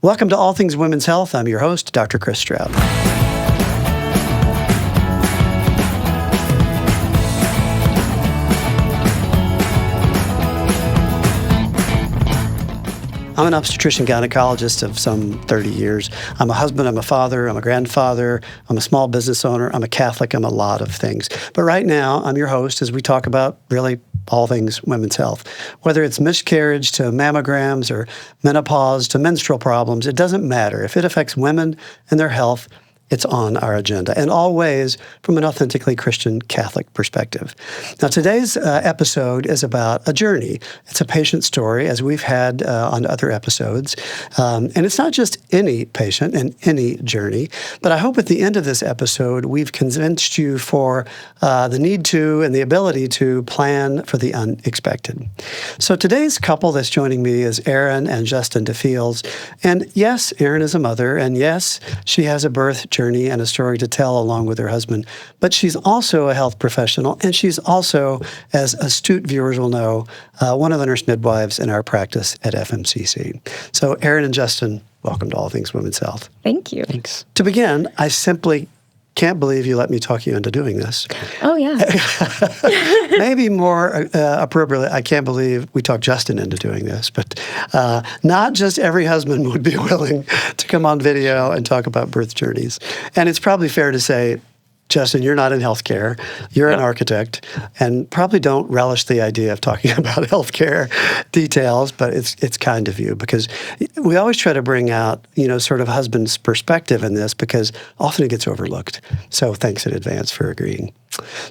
Welcome to All Things Women's Health. I'm your host, Dr. Chris Stroud. I'm an obstetrician gynecologist of some 30 years. I'm a husband, I'm a father, I'm a grandfather, I'm a small business owner, I'm a Catholic, I'm a lot of things. But right now, I'm your host as we talk about really all things women's health. Whether it's miscarriage to mammograms or menopause to menstrual problems, it doesn't matter. If it affects women and their health, it's on our agenda, and always from an authentically Christian Catholic perspective. Now, today's episode is about a journey. It's a patient story, as we've had on other episodes. And it's not just any patient and any journey, but I hope at the end of this episode, we've convinced you for the need to and the ability to plan for the unexpected. So today's couple that's joining me is Erin and Justin DeFields. And yes, Erin is a mother, and yes, she has a birth journey and a story to tell along with her husband. But she's also a health professional, and she's also, as astute viewers will know, one of the nurse midwives in our practice at FMCC. So Erin and Justin, welcome to All Things Women's Health. Thank you. Thanks. To begin, I simply can't believe you let me talk you into doing this. Oh, yeah. Maybe more appropriately, I can't believe we talked Justin into doing this, but not just every husband would be willing to come on video and talk about birth journeys. And it's probably fair to say, Justin, you're not in healthcare. You're an architect, and probably don't relish the idea of talking about healthcare details, but it's kind of you, because we always try to bring out, sort of husband's perspective in this, because often it gets overlooked. So thanks in advance for agreeing.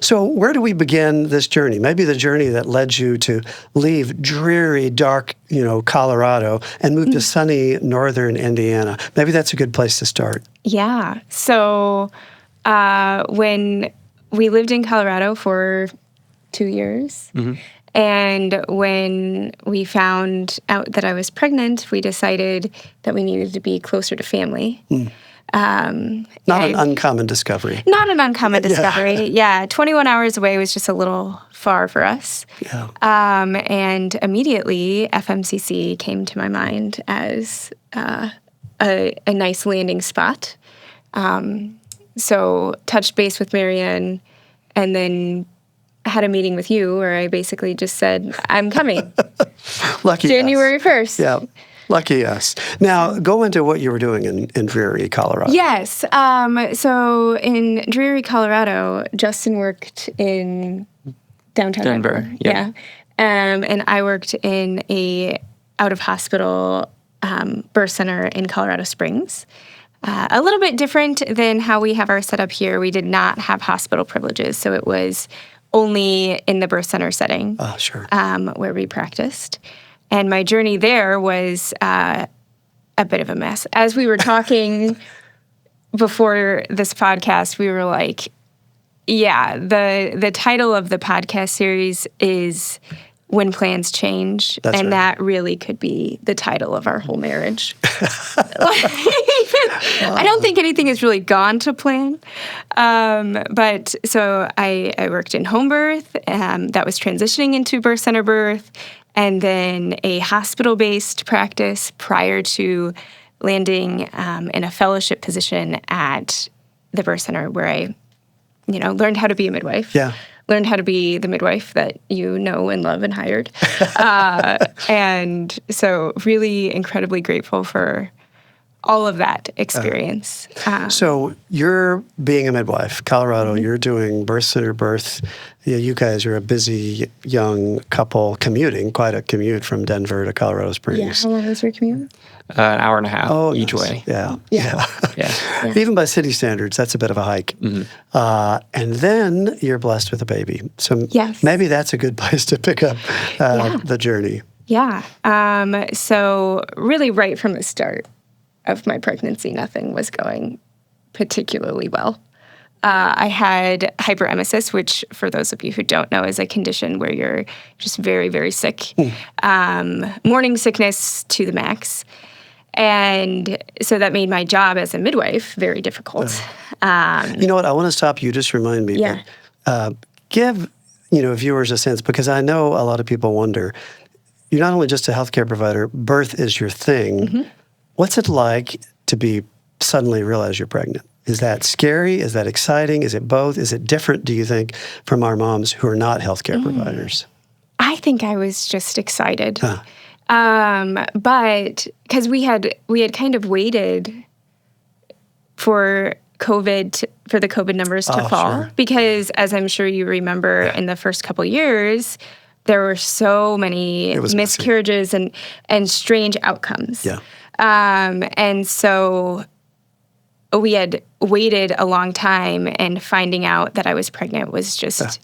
So where do we begin this journey? Maybe the journey that led you to leave dreary, dark, Colorado and move to sunny northern Indiana. Maybe that's a good place to start. Yeah. So when we lived in Colorado for 2 years, and when we found out that I was pregnant, we decided that we needed to be closer to family. Not an uncommon discovery. Not an uncommon discovery. Yeah, 21 hours away was just a little far for us. Yeah. And immediately, FMCC came to my mind as a nice landing spot. So touched base with Marianne, and then had a meeting with you where I basically just said, I'm coming. Lucky January 1st. Yeah. Lucky us. Now, go into what you were doing in Dreary, Colorado. Yes. So in Dreary, Colorado, Justin worked in downtown Denver. Yeah. And I worked in a out-of-hospital birth center in Colorado Springs. A little bit different than how we have our setup here. We did not have hospital privileges, so it was only in the birth center setting where we practiced. And my journey there was a bit of a mess. As we were talking before this podcast, we were like, yeah, the title of the podcast series is When Plans Change, that really could be the title of our whole marriage. I don't think anything has really gone to plan. But so I worked in home birth, that was transitioning into birth center birth, and then a hospital-based practice prior to landing in a fellowship position at the birth center where I, learned how to be a midwife. Yeah. Learned how to be the midwife that you know and love and hired. And so really incredibly grateful for all of that experience. So you're being a midwife, Colorado, you're doing birth center birth. You guys are a busy young couple commuting, quite a commute from Denver to Colorado Springs. Yeah, how long was your commute? An hour and a half each way. Yeah. Yeah. Even by city standards, that's a bit of a hike. And then you're blessed with a baby. So maybe that's a good place to pick up the journey. Yeah. So really right from the start of my pregnancy, nothing was going particularly well. I had hyperemesis, which for those of you who don't know is a condition where you're just very, very sick. Morning sickness to the max. And so that made my job as a midwife very difficult. You know what? I want to stop you. Just remind me. Yeah. But, give viewers a sense, because I know a lot of people wonder, you're not only just a healthcare provider, birth is your thing, What's it like to be suddenly realize you're pregnant? Is that scary? Is that exciting? Is it both? Is it different, do you think, from our moms who are not healthcare providers? I think I was just excited. But because we had kind of waited for for the COVID numbers to fall. Sure. Because as I'm sure you remember, in the first couple of years, there were so many miscarriages and strange outcomes. Yeah. And so we had waited a long time, and finding out that I was pregnant was just,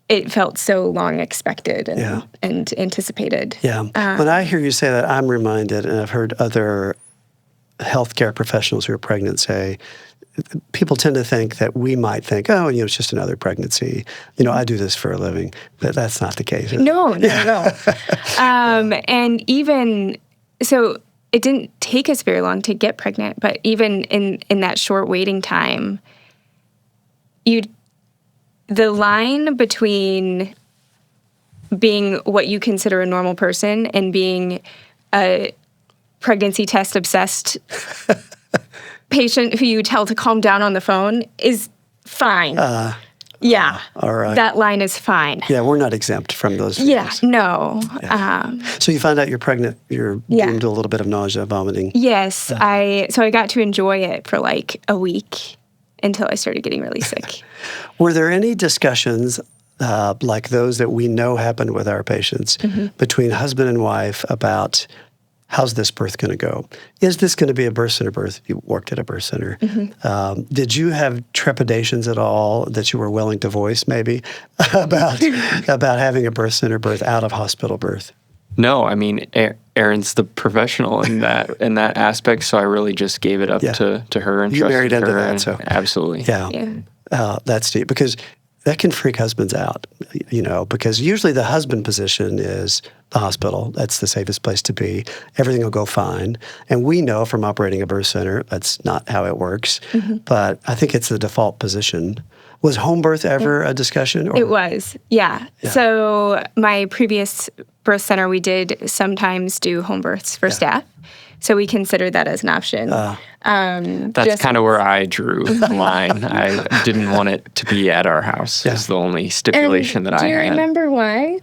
it felt so long expected and anticipated. Yeah. When I hear you say that, I'm reminded, and I've heard other healthcare professionals who are pregnant say, people tend to think that we might think, oh, it's just another pregnancy. I do this for a living. But that's not the case. No, not at all. And even, so it didn't take us very long to get pregnant, but even in that short waiting time, the line between being what you consider a normal person and being a pregnancy test obsessed patient who you tell to calm down on the phone is fine. Yeah. All right. That line is fine. Yeah, we're not exempt from those things. Yeah, no. Yeah. So you find out you're pregnant, you're doomed to a little bit of nausea, vomiting. Yes. So I got to enjoy it for like a week until I started getting really sick. Were there any discussions like those that we know happened with our patients between husband and wife about how's this birth going to go? Is this going to be a birth center birth? You worked at a birth center. Did you have trepidations at all that you were willing to voice maybe about having a birth center birth, out of hospital birth? No, I mean, Erin's the professional in that aspect, so I really just gave it up to her and you married trusted into her. that, so Absolutely. Yeah. That's deep, because that can freak husbands out, because usually the husband position is the hospital. That's the safest place to be. Everything will go fine. And we know from operating a birth center, that's not how it works. But I think it's the default position. Was home birth ever a discussion? Or? It was, yeah. So my previous birth center, we did sometimes do home births for staff. So we considered that as an option. That's kind of where I drew the line. I didn't want it to be at our house. Is the only stipulation that I had. Do you remember why?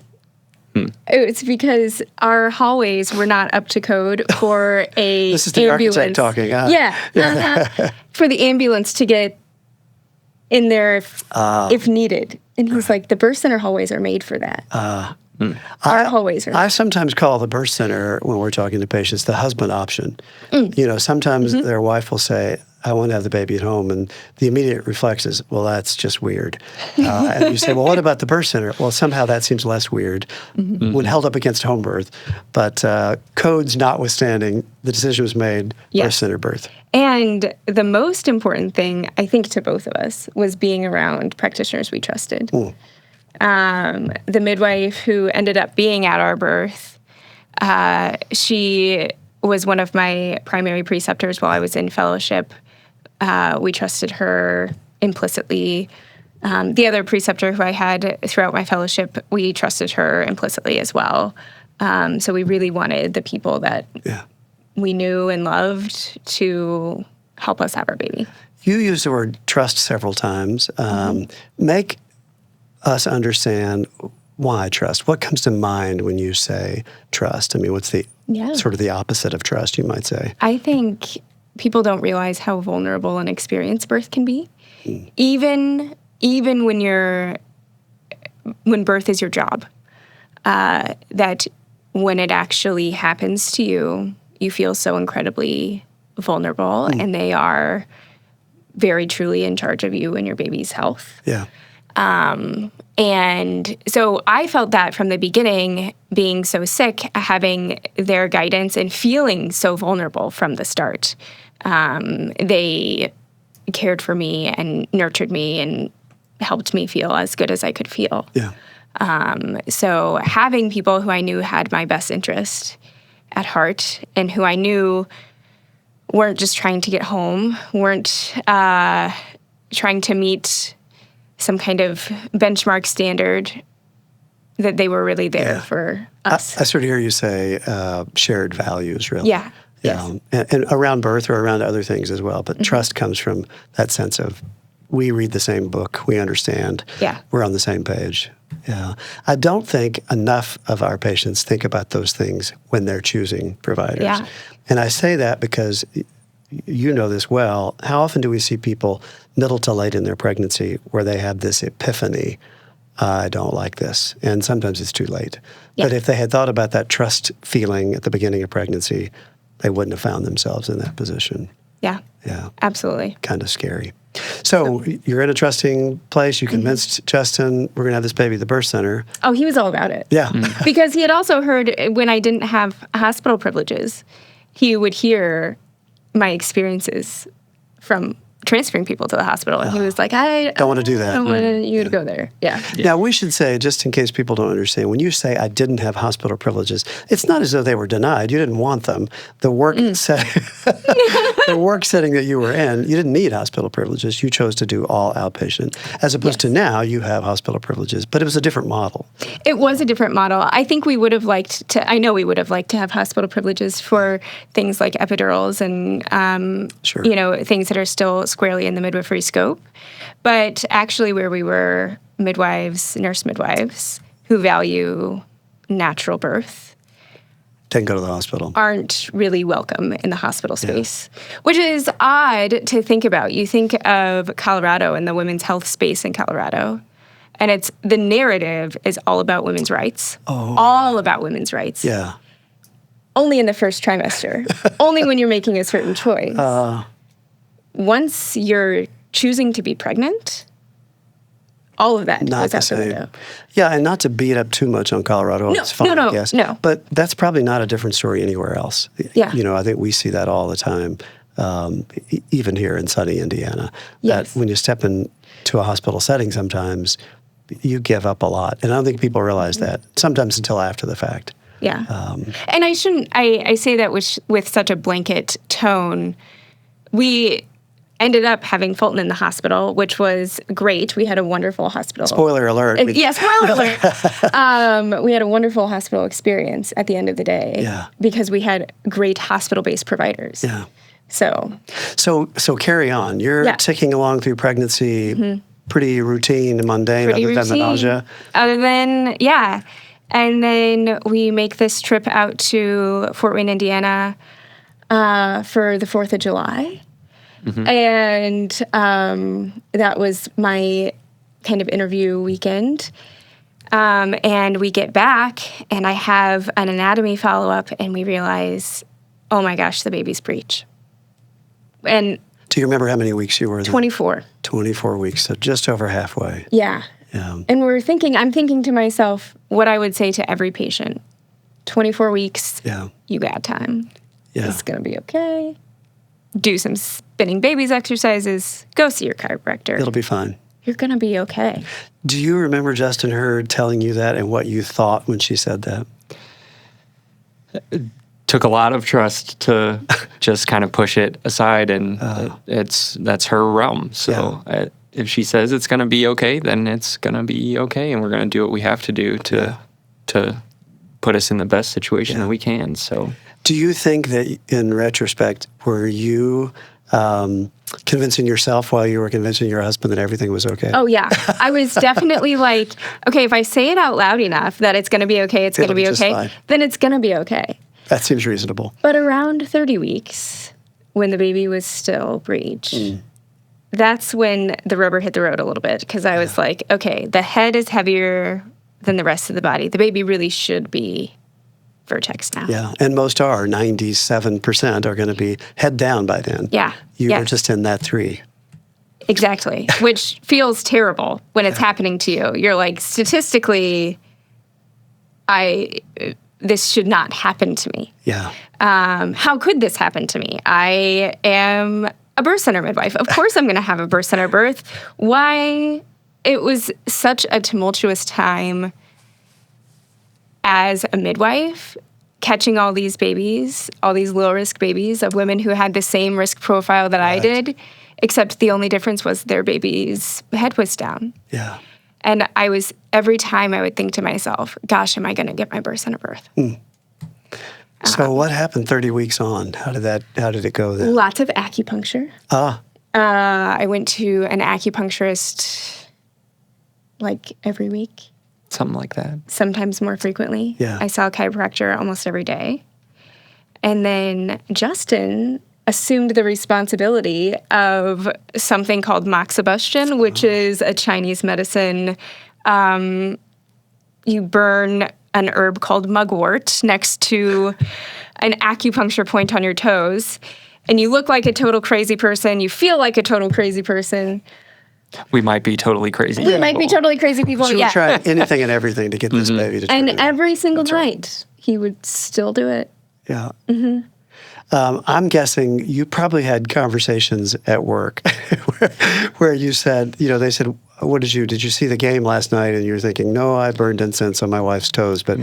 It's because our hallways were not up to code for a This is the ambulance. architect talking. For the ambulance to get in there if needed. And he's like, the birth center hallways are made for that. Our hallways are. I sometimes call the birth center, when we're talking to patients, the husband option. Sometimes their wife will say, I want to have the baby at home. And the immediate reflex is, well, that's just weird. And you say, well, what about the birth center? Well, somehow that seems less weird when held up against home birth. But codes notwithstanding, the decision was made, birth center birth. And the most important thing, I think, to both of us was being around practitioners we trusted. The midwife who ended up being at our birth, she was one of my primary preceptors while I was in fellowship. We trusted her implicitly. The other preceptor who I had throughout my fellowship, we trusted her implicitly as well. So we really wanted the people that we knew and loved to help us have our baby. You used the word trust several times. Make us understand why trust. What comes to mind when you say trust? I mean, what's the sort of the opposite of trust, you might say? I think people don't realize how vulnerable an experience birth can be. Even when birth is your job, that when it actually happens to you, you feel so incredibly vulnerable, and they are very truly in charge of you and your baby's health. And so I felt that from the beginning, being so sick, having their guidance and feeling so vulnerable from the start. They cared for me and nurtured me and helped me feel as good as I could feel. So having people who I knew had my best interest at heart and who I knew weren't just trying to get home, weren't trying to meet some kind of benchmark standard, that they were really there for us. I sort of hear you say shared values, really. And around birth or around other things as well. But trust comes from that sense of we read the same book, we understand, we're on the same page. Yeah. I don't think enough of our patients think about those things when they're choosing providers. Yeah. And I say that because you know this well. How often do we see people middle to late in their pregnancy where they have this epiphany, I don't like this, and sometimes it's too late. But if they had thought about that trust feeling at the beginning of pregnancy, they wouldn't have found themselves in that position. Yeah. Yeah. Absolutely. Kind of scary. So you're in a trusting place. You convinced Justin, we're going to have this baby at the birth center. Oh, he was all about it. Yeah. Because he had also heard when I didn't have hospital privileges, he would hear my experiences from transferring people to the hospital. And he was like, I don't want to do that. I don't want you to go there. Yeah. Now, we should say, just in case people don't understand, when you say I didn't have hospital privileges, it's not as though they were denied. You didn't want them. The work the work setting that you were in, you didn't need hospital privileges. You chose to do all outpatient. As opposed to now, you have hospital privileges. But it was a different model. It was a different model. I think we would have liked to, I know we would have liked to have hospital privileges for things like epidurals and, you know, things that are still squarely in the midwifery scope. But actually where we were midwives, nurse midwives, who value natural birth, didn't go to the hospital, aren't really welcome in the hospital space, which is odd to think about. You think of Colorado and the women's health space in Colorado, and it's the narrative is all about women's rights, all about women's rights. Yeah. Only in the first trimester, only when you're making a certain choice. Once you're choosing to be pregnant, all of that goes out the window. Yeah, and not to beat up too much on Colorado. It's fine, I guess. No. But that's probably not a different story anywhere else. Yeah. You know, I think we see that all the time, even here in sunny Indiana. Yes. That when you step into a hospital setting sometimes, you give up a lot. And I don't think people realize that, sometimes until after the fact. Yeah. And I shouldn't, I say that with such a blanket tone. We ended up having Fulton in the hospital, which was great. We had a wonderful hospital. Spoiler alert. Spoiler alert. We had a wonderful hospital experience at the end of the day because we had great hospital-based providers. Yeah. So carry on. You're ticking along through pregnancy, pretty routine and mundane, other than the nausea. And then we make this trip out to Fort Wayne, Indiana for the 4th of July. And that was my kind of interview weekend. And we get back, and I have an anatomy follow-up, and we realize, oh my gosh, the baby's Breech. And do you remember how many weeks you were there? 24. 24 weeks, so just over halfway. Yeah. And I'm thinking to myself what I would say to every patient. 24 weeks, you got time. Yeah. It's going to be okay. Do some spinning babies exercises. Go see your chiropractor. It'll be fine. You're going to be okay. Do you remember Justin Hurd telling you that and what you thought when she said that? It took a lot of trust to just kind of push it aside, and that's her realm. So if she says it's going to be okay, then it's going to be okay, and we're going to do what we have to do to put us in the best situation that we can. So, do you think that in retrospect, were you convincing yourself while you were convincing your husband that everything was okay? Oh, yeah. I was definitely like, okay, if I say it out loud enough that it's going to be okay, it's going to be okay, fine. Then it's going to be okay. That seems reasonable. But around 30 weeks, when the baby was still Breech, that's when the rubber hit the road a little bit, because I was like, okay, the head is heavier than the rest of the body. The baby really should be Vertex now. Yeah, and most are. 97% are going to be head down by then. Yeah. You were just in that 3. Exactly, which feels terrible when it's happening to you. You're like, statistically, this should not happen to me. Yeah. How could this happen to me? I am a birth center midwife. Of course I'm going to have a birth center birth. Why? It was such a tumultuous time as a midwife, catching all these babies, all these low-risk babies of women who had the same risk profile that I did, except the only difference was their baby's head was down. Yeah. And every time I would think to myself, gosh, am I going to get my birth center birth? So what happened 30 weeks on? How did it go then? Lots of acupuncture. I went to an acupuncturist like every week. Something like that. Sometimes more frequently. Yeah. I saw a chiropractor almost every day. And then Justin assumed the responsibility of something called moxibustion, which is a Chinese medicine. You burn an herb called mugwort next to an acupuncture point on your toes, and you look like a total crazy person. You feel like a total crazy person. We might be totally crazy. We might be totally crazy people. She would try anything and everything to get this baby to And turn. every single night, he would still do it. Yeah. I'm guessing you probably had conversations at work where you said, they said, did you see the game last night? And you're thinking, no, I burned incense on my wife's toes. But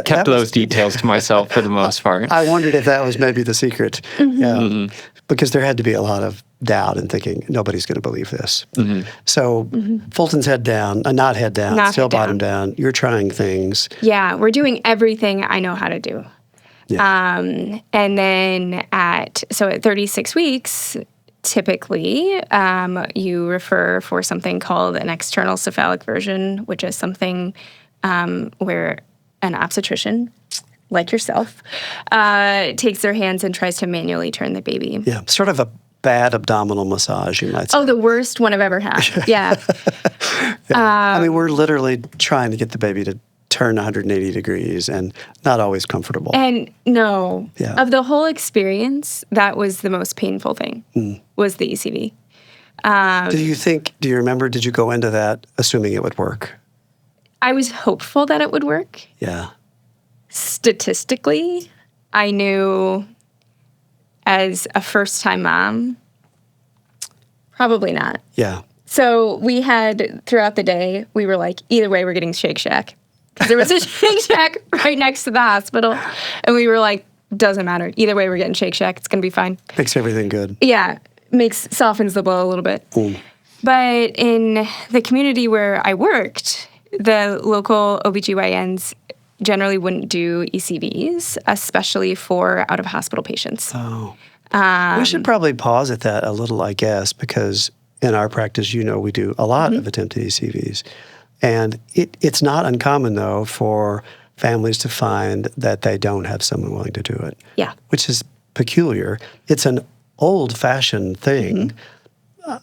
kept those details to myself for the most part. I wondered if that was maybe the secret. Yeah. Because there had to be a lot of doubt and thinking, nobody's going to believe this. So Fulton's head down, not head down, Not still head down. bottom down. You're trying things. Yeah, we're doing everything I know how to do. Yeah. And then at 36 weeks, typically you refer for something called an external cephalic version, which is something where an obstetrician, like yourself, takes their hands and tries to manually turn the baby. Yeah. Sort of a bad abdominal massage, you might say. Oh, the worst one I've ever had. Yeah. I mean, we're literally trying to get the baby to turn 180 degrees and not always comfortable. And no, Yeah. of the whole experience, that was the most painful thing, was the ECV. Do you remember, did you go into that assuming it would work? I was hopeful that it would work. Yeah. Statistically, I knew as a first-time mom, probably not. Yeah. So we had, throughout the day, we were like, either way, we're getting Shake Shack. Because there was a Shake Shack right next to the hospital. And we were like, doesn't matter. Either way, we're getting Shake Shack. It's going to be fine. Makes everything good. Yeah. Softens the blow a little bit. But in the community where I worked, the local OBGYNs generally wouldn't do ECVs, especially for out-of-hospital patients. Oh. We should probably pause at that a little, I guess, because in our practice, we do a lot of attempted ECVs. And it's not uncommon, though, for families to find that they don't have someone willing to do it. Yeah. Which is peculiar. It's an old-fashioned thing.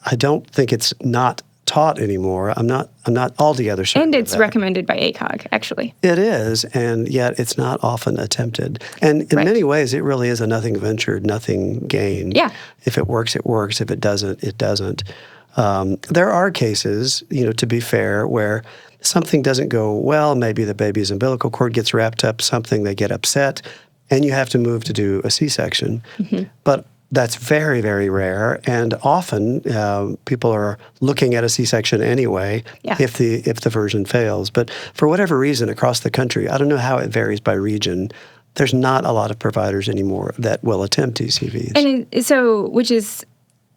I don't think it's not taught anymore. I'm not altogether certain. And of it's that. recommended by ACOG, actually. It is, and yet it's not often attempted. And in many ways, it really is a nothing ventured, nothing gained. Yeah. If it works, it works. If it doesn't, it doesn't. There are cases, to be fair, where something doesn't go well. Maybe the baby's umbilical cord gets wrapped up, something, they get upset, and you have to move to do a C-section. But that's very, very rare, and often people are looking at a C-section anyway if the version fails. But for whatever reason, across the country, I don't know how it varies by region, there's not a lot of providers anymore that will attempt ECVs. And so, which is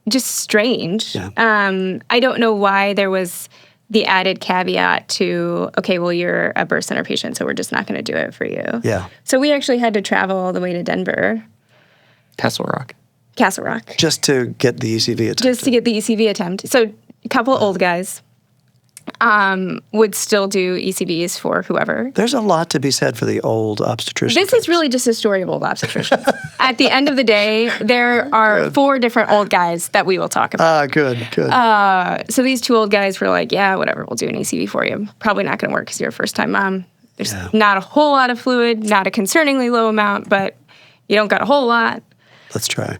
just strange. Yeah. I don't know why there was the added caveat to, okay, well, you're a birth center patient, so we're just not going to do it for you. Yeah. So we actually had to travel all the way to Denver. Castle Rock. Just to get the ECV attempt. Just to get the ECV attempt. So a couple old guys would still do ECVs for whoever. There's a lot to be said for the old obstetrician. This is really just a story of old obstetricians. At the end of the day, there are 4 different old guys that we will talk about. Good. So these 2 old guys were like, yeah, whatever, we'll do an ECV for you. Probably not going to work because you're a first-time mom. There's not a whole lot of fluid, not a concerningly low amount, but you don't got a whole lot. Let's try.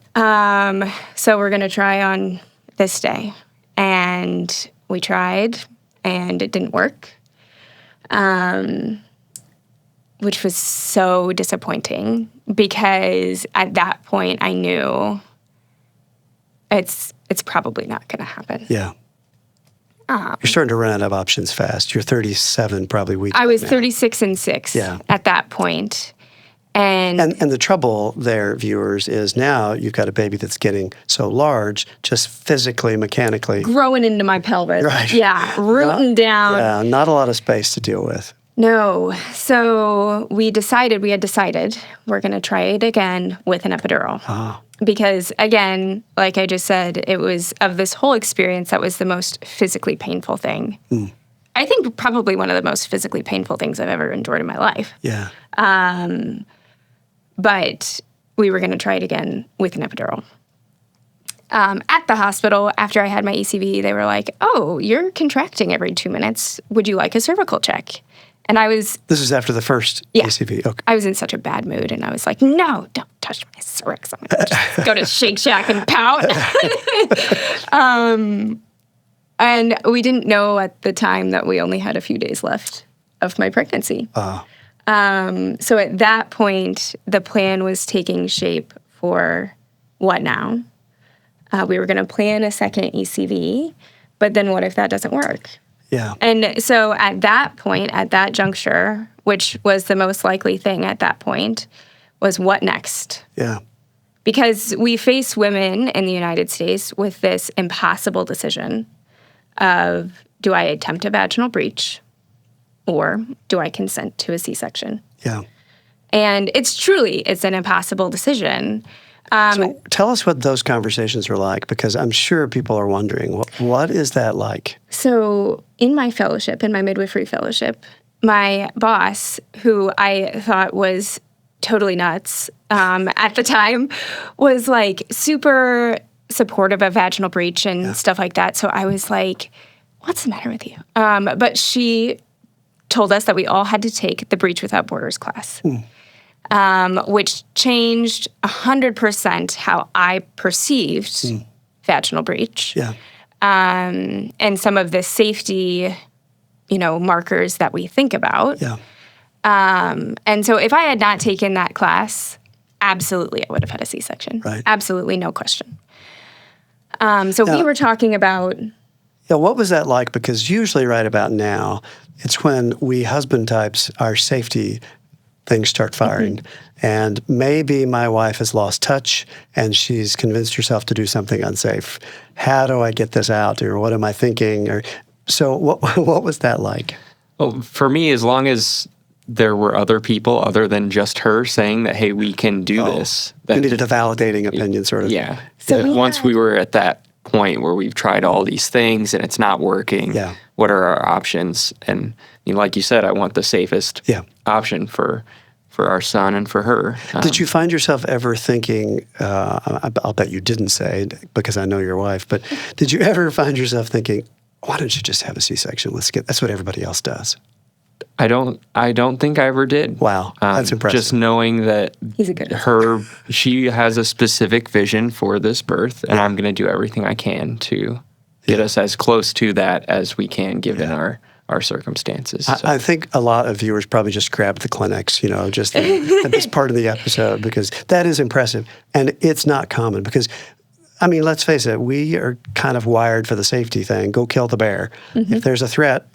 So we're going to try on this day. And we tried, and it didn't work, which was so disappointing because at that point I knew it's probably not going to happen. Yeah. You're starting to run out of options fast. You're 37 probably weeks. I was now. 36 and 6 at that point. And the trouble there, viewers, is now you've got a baby that's getting so large, just physically, mechanically. growing into my pelvis. Right. Yeah, rooting down. Yeah, not a lot of space to deal with. No. So we had decided we're going to try it again with an epidural. Oh, Because again, like I just said, it was of this whole experience that was the most physically painful thing. I think probably one of the most physically painful things I've ever endured in my life. yeah. But we were going to try it again with an epidural. At the hospital, after I had my ECV, they were like, "Oh, you're contracting every 2 minutes. Would you like a cervical check?" And I was... This is after the first Yeah. ACV. Okay. I was in such a bad mood, and I was like, "No, don't touch my cervix. I'm going to just go to Shake Shack and pout." And we didn't know at the time that we only had a few days left of my pregnancy. So at that point, the plan was taking shape for what now? We were going to plan a second ECV, but then what if that doesn't work? Yeah. And so at that point, at that juncture, which was the most likely thing at that point, was what next? Yeah. Because we face women in the United States with this impossible decision of, do I attempt a vaginal breech or do I consent to a C-section? Yeah. And it's an impossible decision. So tell us what those conversations are like, because I'm sure people are wondering, what is that like? So in my fellowship, in my midwifery fellowship, my boss, who I thought was totally nuts at the time, was like super supportive of vaginal breech and stuff like that. So I was like, what's the matter with you? But she told us that we all had to take the Breech Without Borders class. Which changed 100% how I perceived vaginal breech. Yeah. And some of the safety, markers that we think about. Yeah. And so if I had not taken that class, absolutely I would have had a C-section. Right. Absolutely, no question. We were talking about... Yeah, what was that like? Because usually right about now, it's when we husband types, our safety things start firing. And maybe my wife has lost touch and she's convinced herself to do something unsafe. How do I get this out? Or what am I thinking? Or so what was that like? Well, for me, as long as there were other people other than just her saying that, hey, we can do this. You needed a validating opinion, sort of. Yeah. So once we were at that point where we've tried all these things and it's not working, what are our options? And like you said, I want the safest option for our son and for her. Did you find yourself ever thinking, I'll bet you didn't say because I know your wife, but did you ever find yourself thinking, why don't you just have a C-section? That's what everybody else does. I don't think I ever did. Wow, that's impressive. Just knowing that He's a good she has a specific vision for this birth, and I'm going to do everything I can to get us as close to that as we can, given our circumstances. So. I think a lot of viewers probably just grabbed the Kleenex, just at this part of the episode, because that is impressive. And it's not common because, let's face it, we are kind of wired for the safety thing. Go kill the bear. If there's a threat,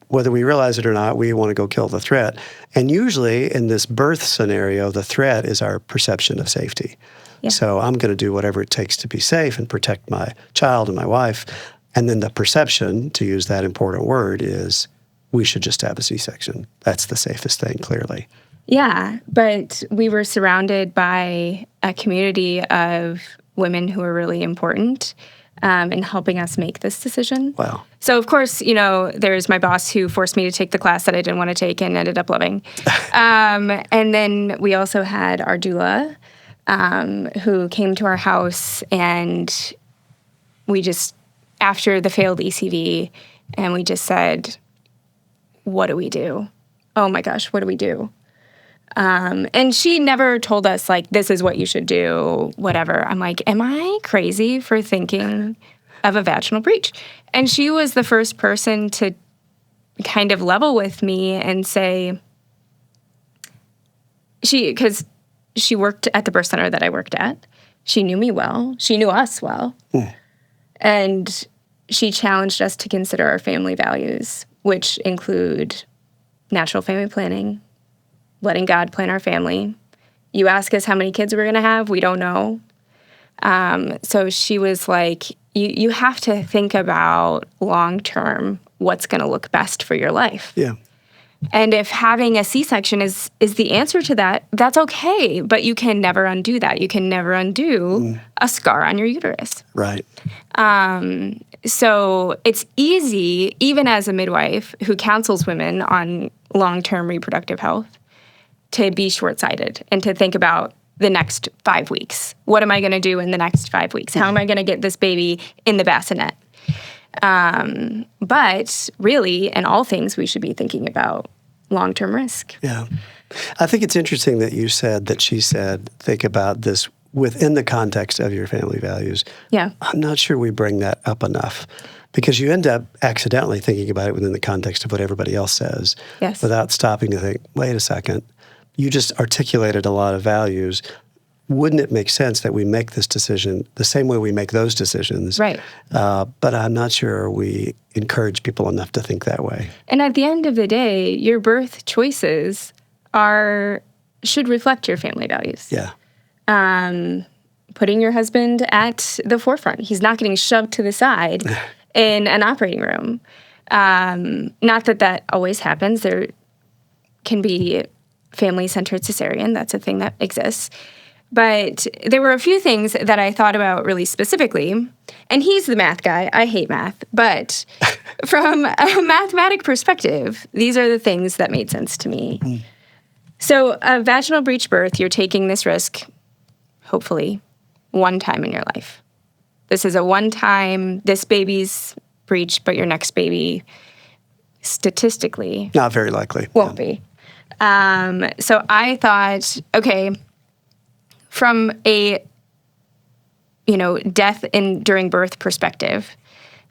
whether we realize it or not, we want to go kill the threat. And usually in this birth scenario, the threat is our perception of safety. Yeah. So I'm going to do whatever it takes to be safe and protect my child and my wife. And then the perception, to use that important word, is we should just have a C-section. That's the safest thing, clearly. Yeah, but we were surrounded by a community of women who are really important in helping us make this decision. Wow. So, of course, there's my boss who forced me to take the class that I didn't want to take and ended up loving. And then we also had our doula who came to our house, and we just... after the failed ECV, and we just said, what do we do? Oh my gosh, what do we do? And she never told us, this is what you should do, whatever. I'm like, am I crazy for thinking of a vaginal breech? And she was the first person to kind of level with me and say, because she worked at the birth center that I worked at. She knew me well. She knew us well. And she challenged us to consider our family values, which include natural family planning, letting God plan our family. You ask us how many kids we're going to have, we don't know. So she was like, you have to think about long-term what's going to look best for your life. Yeah. And if having a C-section is the answer to that, that's okay. But you can never undo that. You can never undo a scar on your uterus. Right. So it's easy, even as a midwife who counsels women on long-term reproductive health, to be short-sighted and to think about the next 5 weeks. What am I going to do in the next 5 weeks? How am I going to get this baby in the bassinet? But really, in all things, we should be thinking about long-term risk. Yeah. I think it's interesting that you said that she said, think about this within the context of your family values. Yeah. I'm not sure we bring that up enough because you end up accidentally thinking about it within the context of what everybody else says without stopping to think, wait a second, you just articulated a lot of values. Wouldn't it make sense that we make this decision the same way we make those decisions? Right. But I'm not sure we encourage people enough to think that way. And at the end of the day, your birth choices should reflect your family values. Yeah. Putting your husband at the forefront. He's not getting shoved to the side in an operating room. Not that always happens. There can be family-centered cesarean. That's a thing that exists. But there were a few things that I thought about really specifically. And he's the math guy. I hate math. But from a mathematic perspective, these are the things that made sense to me. So a vaginal breech birth, you're taking this risk, hopefully, one time in your life. This is a one-time, this baby's breech, but your next baby, statistically, not very likely. Won't be. So I thought, okay, from a, death during birth perspective,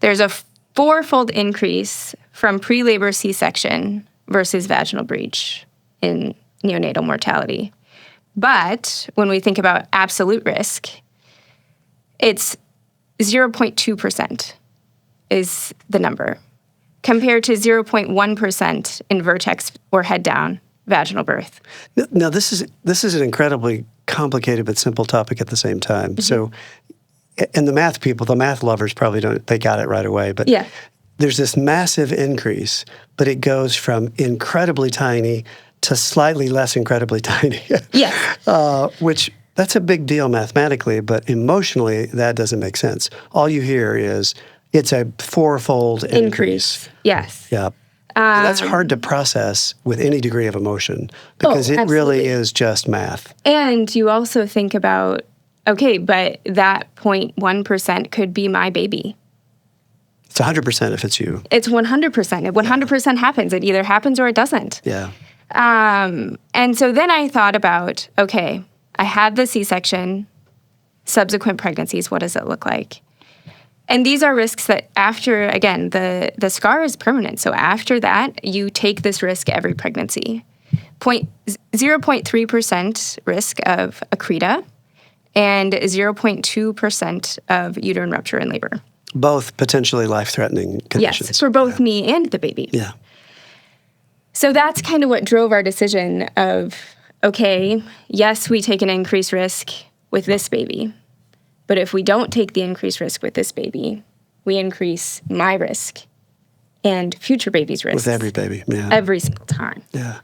there's a fourfold increase from pre-labor C-section versus vaginal breech in neonatal mortality. But when we think about absolute risk, it's 0.2% is the number, compared to 0.1% in vertex or head down vaginal birth. Now, this is an incredibly complicated but simple topic at the same time. So, and the math people, the math lovers probably they got it right away. But there's this massive increase, but it goes from incredibly tiny to slightly less incredibly tiny. Which, that's a big deal mathematically, but emotionally, that doesn't make sense. All you hear is, it's a fourfold increase. Yes. Yeah. That's hard to process with any degree of emotion because it really is just math. And you also think about, okay, but that 0.1% could be my baby. It's 100% if it's you. It's 100%. It 100% happens. It either happens or it doesn't. Yeah. And so then I thought about, okay, I had the C-section, subsequent pregnancies, what does it look like? And these are risks that after, again, the scar is permanent. So after that, you take this risk every pregnancy. 0.3% risk of accreta and 0.2% of uterine rupture and labor. Both potentially life-threatening conditions. Yes, for both me and the baby. Yeah. So that's kind of what drove our decision of, okay, yes, we take an increased risk with this baby. But if we don't take the increased risk with this baby, we increase my risk and future babies' risk. With every baby, yeah. Every single time. Yeah.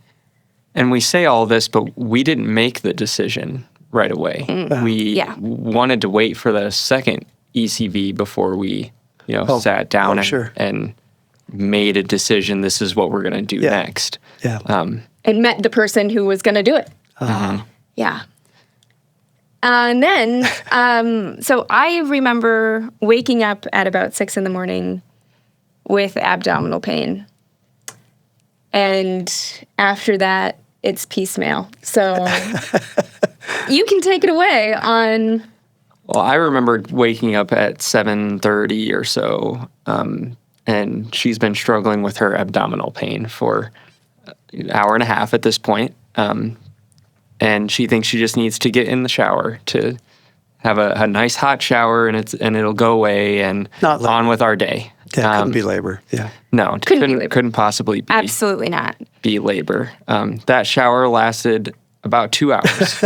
And we say all this, but we didn't make the decision right away. We wanted to wait for the second ECV before we, sat down and made a decision. This is what we're going to do next. Yeah. And met the person who was going to do it. Yeah. And then, so I remember waking up at about 6 a.m. with abdominal pain. And after that, it's piecemeal. So you can take it away on... Well, I remember waking up at 7:30 or so, and she's been struggling with her abdominal pain for an hour and a half at this point. And she thinks she just needs to get in the shower to have a nice hot shower, and it'll go away, and on with our day. Yeah, couldn't be labor. Yeah. No, couldn't possibly be. Absolutely not. Be labor. That shower lasted about 2 hours.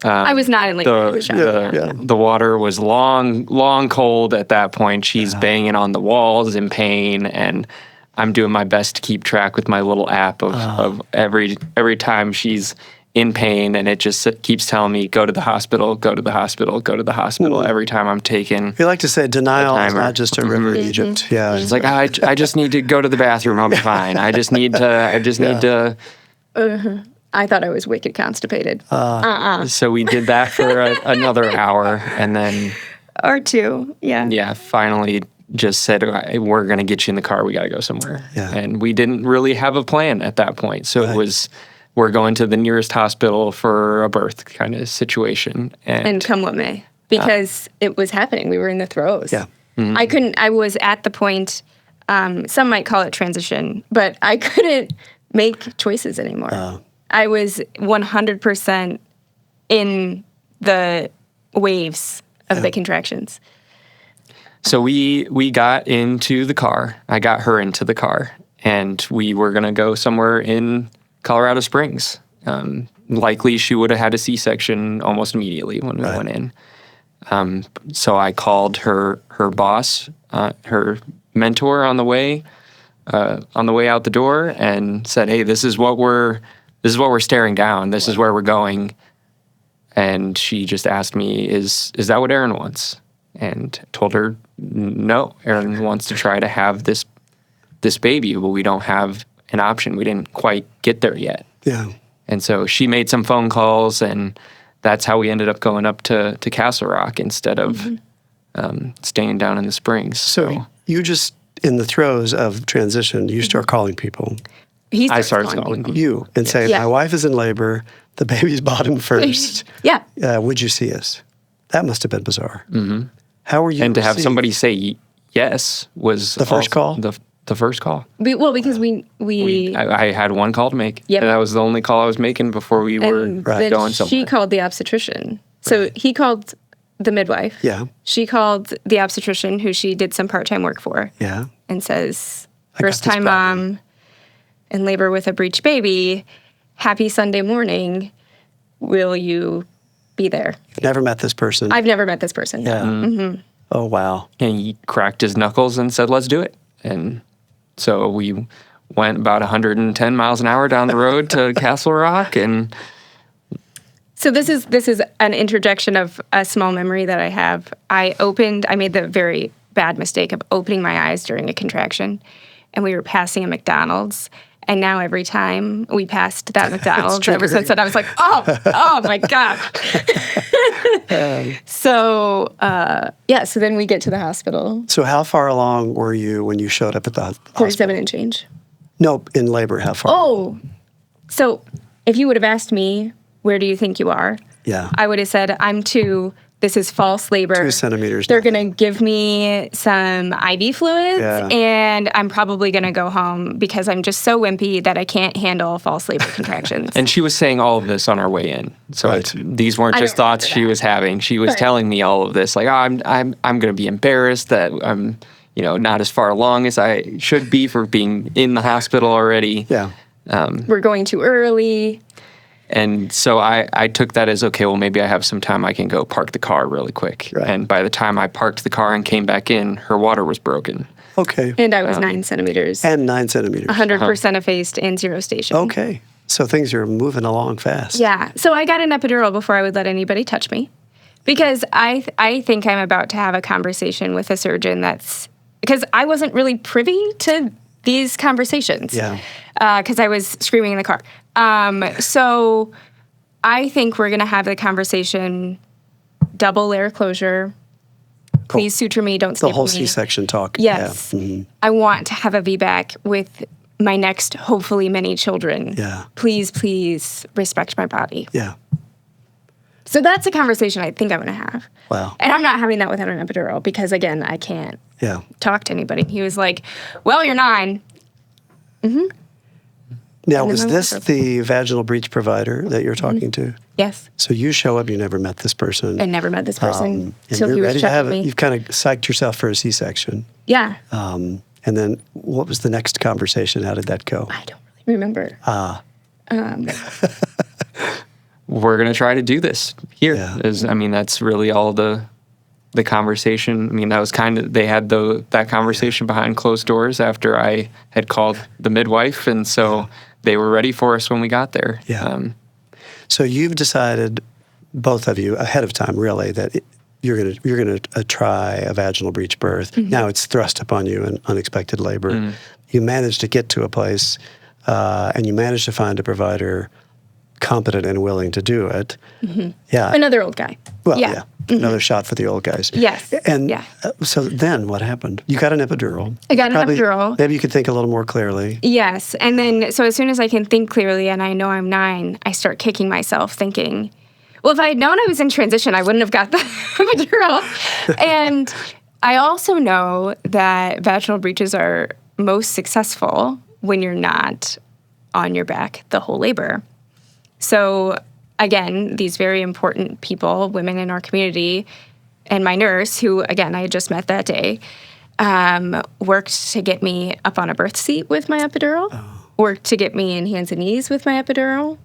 I was not in labor. The water was long cold at that point. She's banging on the walls in pain, and I'm doing my best to keep track with my little app of every time she's in pain, and it just keeps telling me, go to the hospital, go to the hospital, go to the hospital every time I'm taking. We like to say denial is not just a river in Egypt. Yeah. It's like, I just need to go to the bathroom. I'll be fine. I just need to. I thought I was wicked constipated. So we did that for another hour, and then Or two. Yeah. finally just said, we're going to get you in the car. We got to go somewhere. Yeah. And we didn't really have a plan at that point. So it was, we're going to the nearest hospital for a birth kind of situation. And come what may, because it was happening. We were in the throes. Yeah. I was at the point, some might call it transition, but I couldn't make choices anymore. I was 100% in the waves of the contractions. So we got into the car. I got her into the car, and we were going to go somewhere in Colorado Springs. Likely she would have had a C-section almost immediately when we went in. So I called her boss, her mentor on the way out the door, and said, "Hey, this is what we're staring down. This is where we're going." And she just asked me, "Is that what Erin wants?" And told her, "No, Erin wants to try to have this baby, but we don't have an option. We didn't quite get there yet." Yeah. And so she made some phone calls, and that's how we ended up going up to Castle Rock instead of staying down in the Springs. So you just, in the throes of transition, you start calling people. I started calling people. You, and say, my wife is in labor, the baby's bottom first. Yeah. Would you see us? That must have been bizarre. Mm-hmm. How were you And to have received? somebody say yes was The first call? The first call. Because I had one call to make. Yep. And that was the only call I was making before we were then going somewhere. she called the obstetrician. So he called the midwife. Yeah. She called the obstetrician, who she did some part-time work for. Yeah. And says, I got this first-time problem. mom in labor with a breech baby, happy Sunday morning. Will you be there? You've never met this person. I've never met this person. Yeah. Mm-hmm. Oh, wow. And he cracked his knuckles and said, "Let's do it." And so we went about 110 miles an hour down the road to Castle Rock. And So this is an interjection of a small memory that I have. I made the very bad mistake of opening my eyes during a contraction, and we were passing a McDonald's. And now every time we passed that McDonald's, ever since then, I was like, oh my God. So then we get to the hospital. So how far along were you when you showed up at the hospital? 47 and change. No, in labor, how far? Oh, so if you would have asked me, where do you think you are? Yeah. I would have said, I'm 2. This is false labor. 2 centimeters. They're going to give me some IV fluids, and I'm probably going to go home because I'm just so wimpy that I can't handle false labor contractions. And she was saying all of this on our way in. So these weren't just thoughts she was having. She was telling me all of this. Like, I'm going to be embarrassed that I'm, not as far along as I should be for being in the hospital already. Yeah. We're going too early. And so I took that as, okay, well, maybe I have some time. I can go park the car really quick. Right. And by the time I parked the car and came back in, her water was broken. Okay. And I was 9 centimeters. And 9 centimeters. 100% effaced and 0 station. Okay. So things are moving along fast. Yeah. So I got an epidural before I would let anybody touch me, because I think I'm about to have a conversation with a surgeon because I wasn't really privy to these conversations. Yeah. Because I was screaming in the car. So I think we're going to have the conversation, double layer closure. Please suture me, don't skip me. The whole C-section talk. Yes. Yeah. Mm-hmm. I want to have a VBAC with my next, hopefully, many children. Yeah. Please respect my body. Yeah. So that's a conversation I think I'm going to have. Wow. And I'm not having that without an epidural because, again, I can't talk to anybody. He was like, well, you're 9. Mm-hmm. Now, was this the vaginal breech provider that you're talking to? Yes. So you show up, you never met this person. I never met this person until he was checking me. You've kind of psyched yourself for a C-section. Yeah. And then what was the next conversation? How did that go? I don't really remember. We're going to try to do this here. Yeah. That's really all the the conversation, I mean, that was they had that conversation behind closed doors after I had called the midwife. And so they were ready for us when we got there. Yeah. So you've decided, both of you, ahead of time, really, that you're gonna try a vaginal breech birth. Now it's thrust upon you in unexpected labor. You managed to get to a place, and you managed to find a provider competent and willing to do it. Yeah. Another old guy. Well, yeah. Another shot for the old guys. Yes. And so then what happened? You got an epidural. I got an epidural. Maybe you could think a little more clearly. Yes. And then, so as soon as I can think clearly and I know I'm 9, I start kicking myself thinking, well, if I had known I was in transition, I wouldn't have got the epidural. And I also know that vaginal breaches are most successful when you're not on your back the whole labor. So again, these very important people, women in our community, and my nurse, who, again, I had just met that day, worked to get me up on a birth seat with my epidural, worked to get me in hands and knees with my epidural.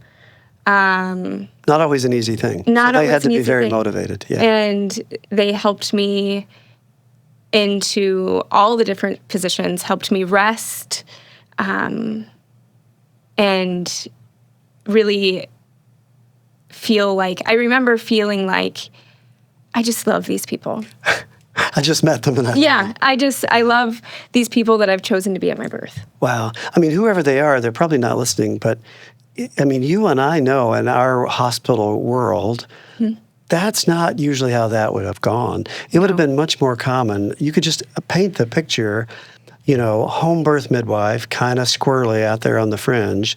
Not always an easy thing. Not so always they had to an be easy very thing. motivated. Yeah. And they helped me into all the different positions, helped me rest, and really feel like, I remember feeling like, I just love these people. I just met them. And I love these people that I've chosen to be at my birth. Wow. I mean, whoever they are, they're probably not listening, but I mean, you and I know in our hospital world, that's not usually how that would have gone. It would have been much more common. You could just paint the picture, home birth midwife, kind of squirrely out there on the fringe,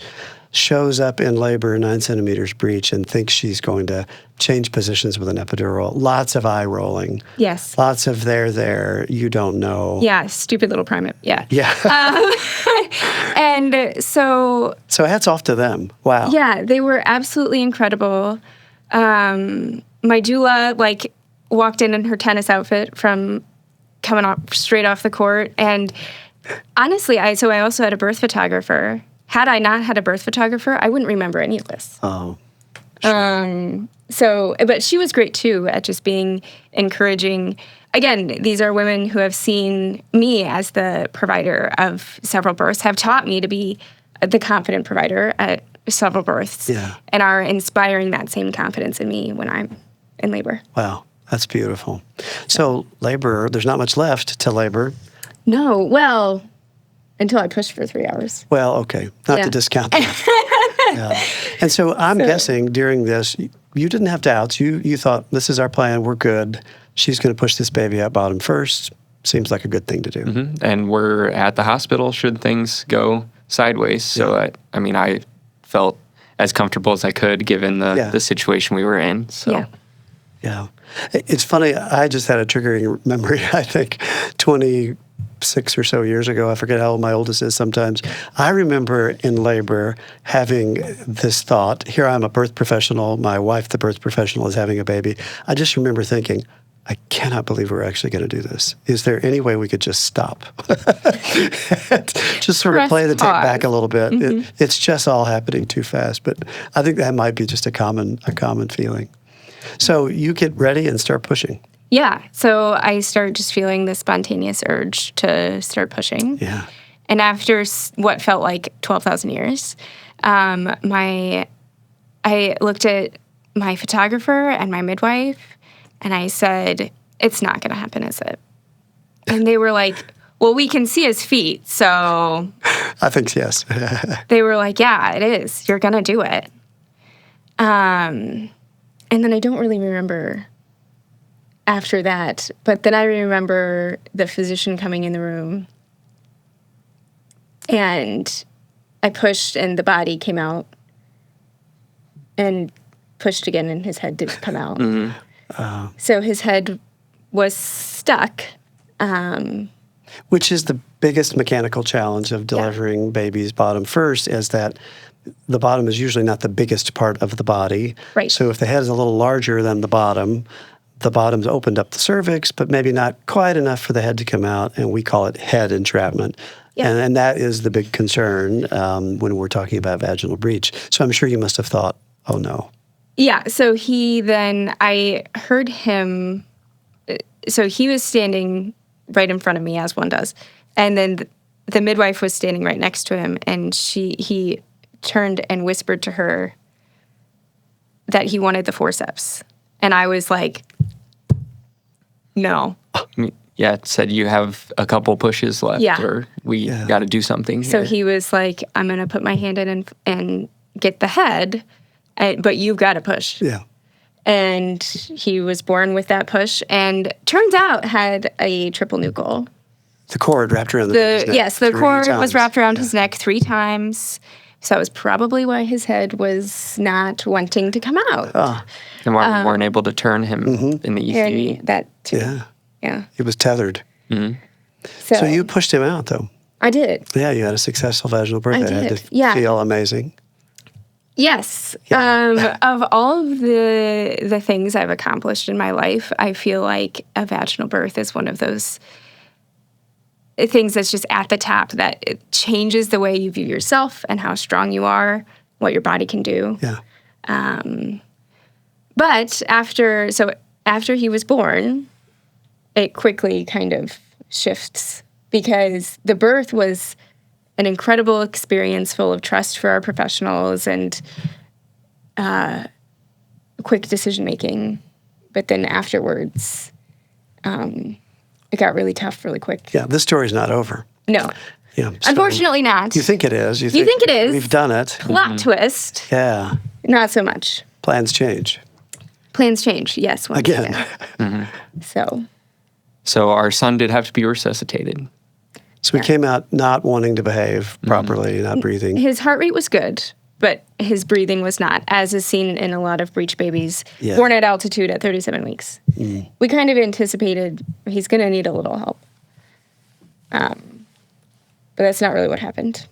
shows up in labor, 9 centimeters breech, and thinks she's going to change positions with an epidural. Lots of eye rolling. Yes. Lots of there, you don't know. Yeah, stupid little primate. Yeah. Yeah. And so hats off to them. Wow. Yeah, they were absolutely incredible. My doula, walked in her tennis outfit from coming off straight off the court. And honestly, I also had a birth photographer. Had I not had a birth photographer, I wouldn't remember any of this. Oh. But she was great too at just being encouraging. Again, these are women who have seen me as the provider of several births, have taught me to be the confident provider at several births, and are inspiring that same confidence in me when I'm in labor. Wow, that's beautiful. So labor, there's not much left to labor. No, well, until I pushed for 3 hours. Well, okay, not to discount that. And so I'm guessing during this, you didn't have doubts. You thought, this is our plan, we're good. She's going to push this baby out bottom first. Seems like a good thing to do. And we're at the hospital should things go sideways. So, I felt as comfortable as I could given the situation we were in. So. Yeah. It's funny, I just had a triggering memory, I think, 26 or so years ago. I forget how old my oldest is sometimes. I remember in labor having this thought. Here I'm a birth professional. My wife, the birth professional, is having a baby. I just remember thinking, I cannot believe we're actually going to do this. Is there any way we could just stop? Just sort of play the tape back a little bit. It's just all happening too fast. But I think that might be just a common feeling. So you get ready and start pushing. Yeah. So I start just feeling the spontaneous urge to start pushing. Yeah. And after what felt like 12,000 years, I looked at my photographer and my midwife, and I said, it's not going to happen, is it? And they were like, well, we can see his feet, so. I think yes. They were like, yeah, it is. You're going to do it. And then I don't really remember after that, but then I remember the physician coming in the room, and I pushed, and the body came out, and pushed again, and his head didn't come out. So his head was stuck. Which is the biggest mechanical challenge of delivering babies bottom first, is that the bottom is usually not the biggest part of the body. Right. So if the head is a little larger than the bottom's opened up the cervix, but maybe not quite enough for the head to come out, and we call it head entrapment. Yeah. And that is the big concern when we're talking about vaginal breech. So I'm sure you must have thought, oh no. Yeah, so I heard him so he was standing right in front of me, as one does. And then the midwife was standing right next to him, and he turned and whispered to her that he wanted the forceps. And I was like, no. Yeah, it said you have a couple pushes left, Yeah. or we got to do something here. So he was like, I'm going to put my hand in and get the head, but you've got to push. Yeah. And he was born with that push, and turns out had a triple nuchal. The cord wrapped around his neck. Yes, the 3 cord times. was wrapped around his neck 3 times. So that was probably why his head was not wanting to come out. And why we weren't able to turn him in the ECU. And that too. Yeah. Yeah. He was tethered. So you pushed him out, though. I did. Yeah, you had a successful vaginal birth. I It had did. to Yeah. feel amazing. Yes. Of all of the things I've accomplished in my life, I feel like a vaginal birth is one of those things that's just at the top, that it changes the way you view yourself and how strong you are, what your body can do. Yeah. But after he was born, it quickly kind of shifts, because the birth was an incredible experience full of trust for our professionals and quick decision making. But then afterwards, it got really tough really quick. Yeah, this story's not over. No, Yeah. So unfortunately not. you think it is. You think it is. We've done it. Plot twist, Yeah. not so much. Plans change. Plans change, yes. Once Again. So, our son did have to be resuscitated. So he came out not wanting to behave properly, not breathing. his heart rate was good, but his breathing was not, as is seen in a lot of breech babies Yeah. born at altitude at 37 weeks. We kind of anticipated he's going to need a little help. But that's not really what happened.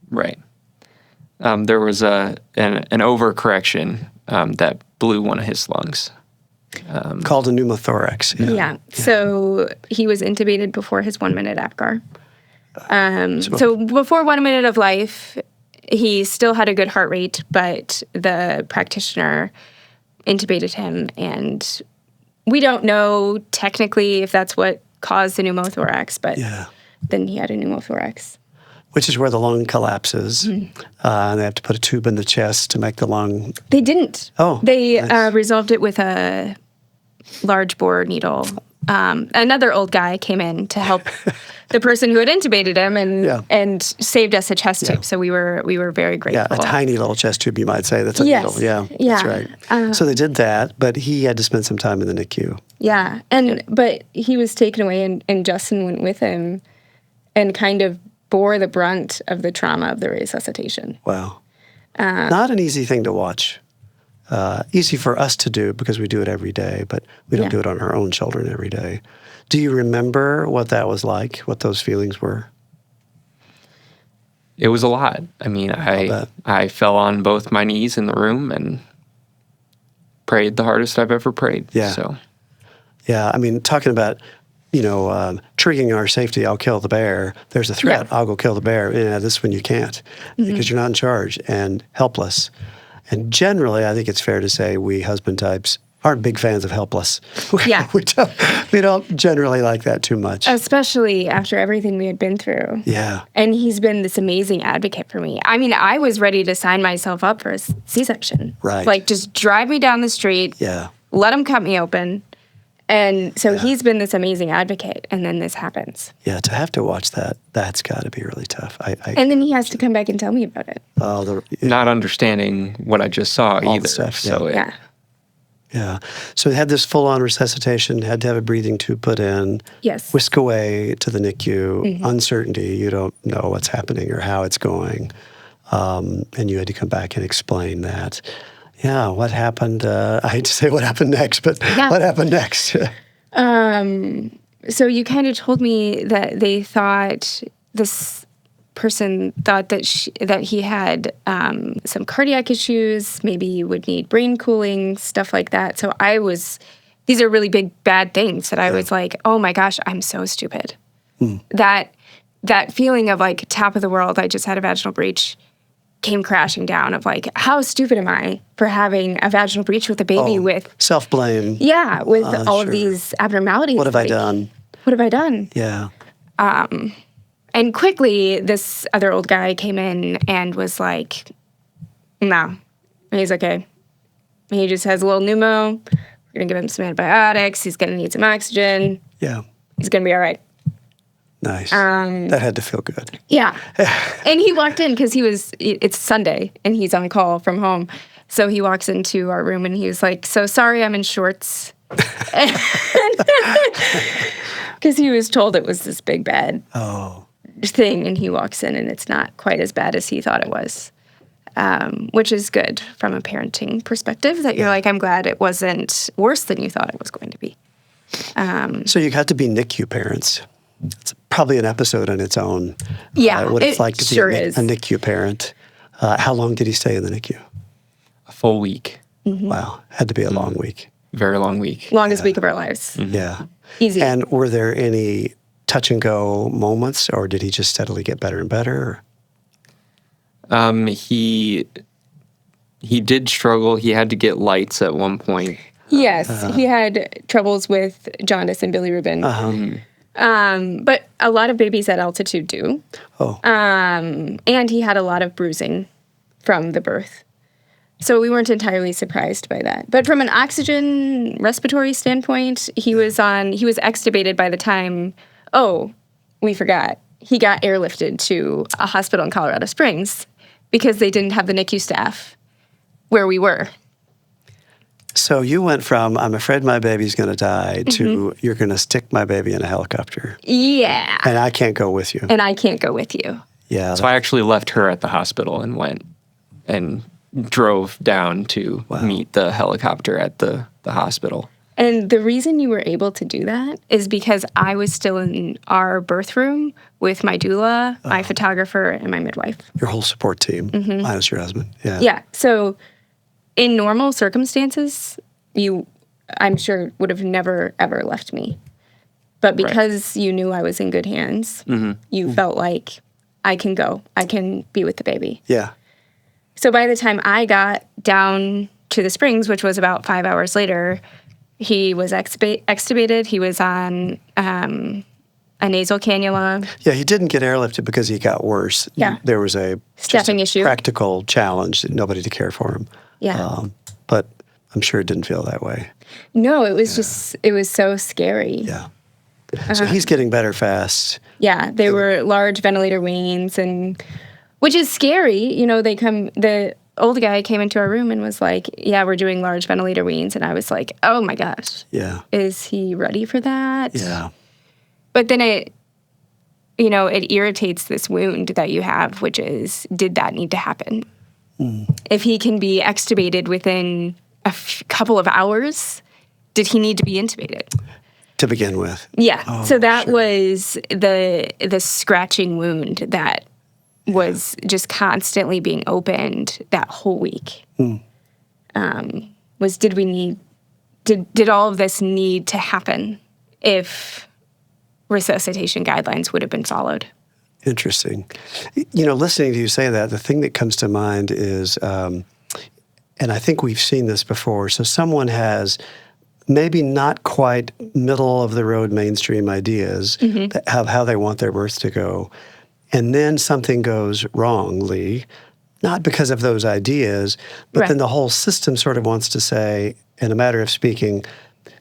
Right. There was an overcorrection that blew one of his lungs. Called a pneumothorax. Yeah. So he was intubated before his 1 minute APGAR. So before 1 minute of life, he still had a good heart rate, but the practitioner intubated him, and we don't know technically if that's what caused the pneumothorax, but then he had a pneumothorax. Which is where the lung collapses. And they have to put a tube in the chest to make the lung. They didn't. Oh, They nice. resolved it with a large bore needle. Another old guy came in to help the person who had intubated him and saved us a chest tube. So we were very grateful. Yeah, a tiny little chest tube, you might say. That's a Yes. needle. Yeah, Yeah. that's right. So they did that, but he had to spend some time in the NICU. Yeah, but he was taken away, and Justin went with him and kind of bore the brunt of the trauma of the resuscitation. Wow. Not an easy thing to watch. Easy for us to do because we do it every day, but we don't do it on our own children every day. Do you remember what that was like, what those feelings were? It was a lot. I mean, I fell on both my knees in the room and prayed the hardest I've ever prayed. Yeah. So. Yeah, I mean, talking about, triggering our safety, I'll kill the bear. There's a threat, I'll go kill the bear. Yeah, this one you can't because you're not in charge and helpless. And generally, I think it's fair to say we husband types aren't big fans of helpless. Yeah. we don't generally like that too much. Especially after everything we had been through. Yeah. And he's been this amazing advocate for me. I mean, I was ready to sign myself up for a C-section. Right. Like, just drive me down the street. Yeah. Let him cut me open. And so he's been this amazing advocate, and then this happens. Yeah, to have to watch that, that's got to be really tough. And then he has to come back and tell me about it. Not understanding what I just saw All the either. stuff, So Yeah. So he had this full-on resuscitation, had to have a breathing tube put in. Yes. Whisk away to the NICU, uncertainty. You don't know what's happening or how it's going. And you had to come back and explain that. Yeah, what happened? I hate to say what happened next, but what happened next? So you kind of told me that they thought, this person thought that he had some cardiac issues, maybe would need brain cooling, stuff like that. So these are really big, bad things that I was like, oh my gosh, I'm so stupid. That feeling of like top of the world, I just had a vaginal breech, came crashing down of like, how stupid am I for having a vaginal breech with a baby with self-blame. Yeah, with all sure. of these abnormalities. What have I done? What have I done? Yeah. And quickly, this other old guy came in and was like, no, he's okay. He just has a little pneumo. We're going to give him some antibiotics. He's going to need some oxygen. Yeah. He's going to be all right. Nice. That had to feel good. Yeah. And he walked in because it's Sunday and he's on call from home. So he walks into our room and he was like, so sorry I'm in shorts. Because he was told it was this big bad thing. And he walks in and it's not quite as bad as he thought it was, which is good from a parenting perspective that you're like, I'm glad it wasn't worse than you thought it was going to be. So you got to be NICU parents. It's probably an episode on its own. Yeah, what it's like to sure be is. a NICU parent. How long did he stay in the NICU? A full week. Mm-hmm. Wow, had to be a long week. Very long week. Longest week of our lives. Yeah. Easy. And were there any touch and go moments, or did he just steadily get better and better? He did struggle. He had to get lights at one point. Yes, he had troubles with jaundice and bilirubin. But a lot of babies at altitude do. Oh. And he had a lot of bruising from the birth. So we weren't entirely surprised by that. But from an oxygen respiratory standpoint, he was extubated by the time, we forgot. He got airlifted to a hospital in Colorado Springs because they didn't have the NICU staff where we were. So you went from, I'm afraid my baby's going to die, to you're going to stick my baby in a helicopter. Yeah. And I can't go with you. And I can't go with you. Yeah. So I actually left her at the hospital and went and drove down to meet the helicopter at the hospital. And the reason you were able to do that is because I was still in our birth room with my doula, my photographer, and my midwife. Your whole support team, minus your husband. Yeah. Yeah. So in normal circumstances, you, I'm sure, would have never, ever left me. But because you knew I was in good hands, you felt like I can go. I can be with the baby. Yeah. So by the time I got down to the Springs, which was about 5 hours later, he was extubated. He was on a nasal cannula. Yeah, he didn't get airlifted because he got worse. Yeah. There was a Staffing issue. Practical challenge, nobody to care for him. Yeah. But I'm sure it didn't feel that way. No, it was just, it was so scary. Yeah. So he's getting better fast. Yeah, they were large ventilator weans, and which is scary. You know, the old guy came into our room and was like, yeah, we're doing large ventilator weans. And I was like, oh my gosh. Yeah. Is he ready for that? Yeah. But then it irritates this wound that you have, which is, did that need to happen? If he can be extubated within a couple of hours, did he need to be intubated? To begin with. Yeah. Oh, so that sure. was the scratching wound that was just constantly being opened that whole week. Was did all of this need to happen if resuscitation guidelines would have been followed? Interesting. You know, listening to you say that, the thing that comes to mind is, and I think we've seen this before, so someone has maybe not quite middle of the road mainstream ideas of how they want their birth to go, and then something goes wrongly, not because of those ideas, but then the whole system sort of wants to say, in a matter of speaking,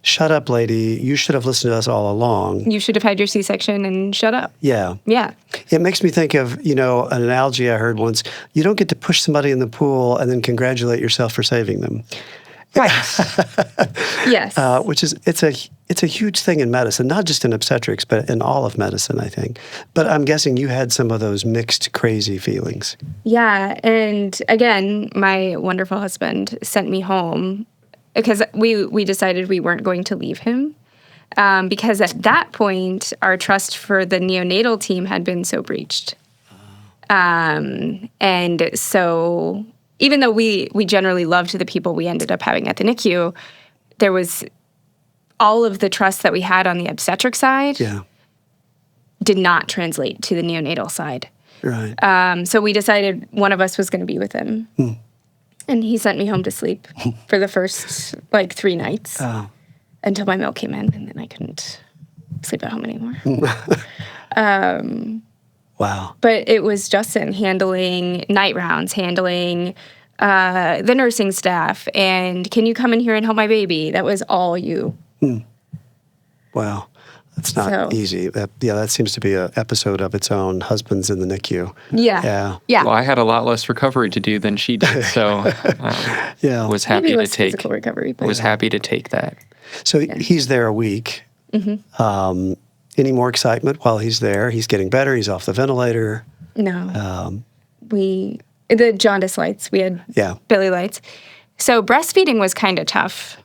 shut up, lady, you should have listened to us all along. You should have had your C-section and shut up. Yeah. Yeah. It makes me think of, an analogy I heard once. You don't get to push somebody in the pool and then congratulate yourself for saving them. Right. Yes. Which is, it's a huge thing in medicine, not just in obstetrics, but in all of medicine, I think. But I'm guessing you had some of those mixed, crazy feelings. Yeah. And again, my wonderful husband sent me home because we decided we weren't going to leave him because at that point, our trust for the neonatal team had been so breached. And so even though we generally loved the people we ended up having at the NICU, there was all of the trust that we had on the obstetric side did not translate to the neonatal side. Right. So we decided one of us was going to be with him. And he sent me home to sleep for the first, 3 nights until my milk came in, and then I couldn't sleep at home anymore. Wow. But it was Justin handling night rounds, handling the nursing staff, and can you come in here and help my baby? That was all you. Wow. That's not easy. That seems to be an episode of its own. Husbands in the NICU. Yeah. Well, I had a lot less recovery to do than she did, so was happy Maybe to less take physical recovery, but happy to take that. So he's there a week. Any more excitement while he's there? He's getting better. He's off the ventilator. No. The jaundice lights, we had Billy lights. So breastfeeding was kind of tough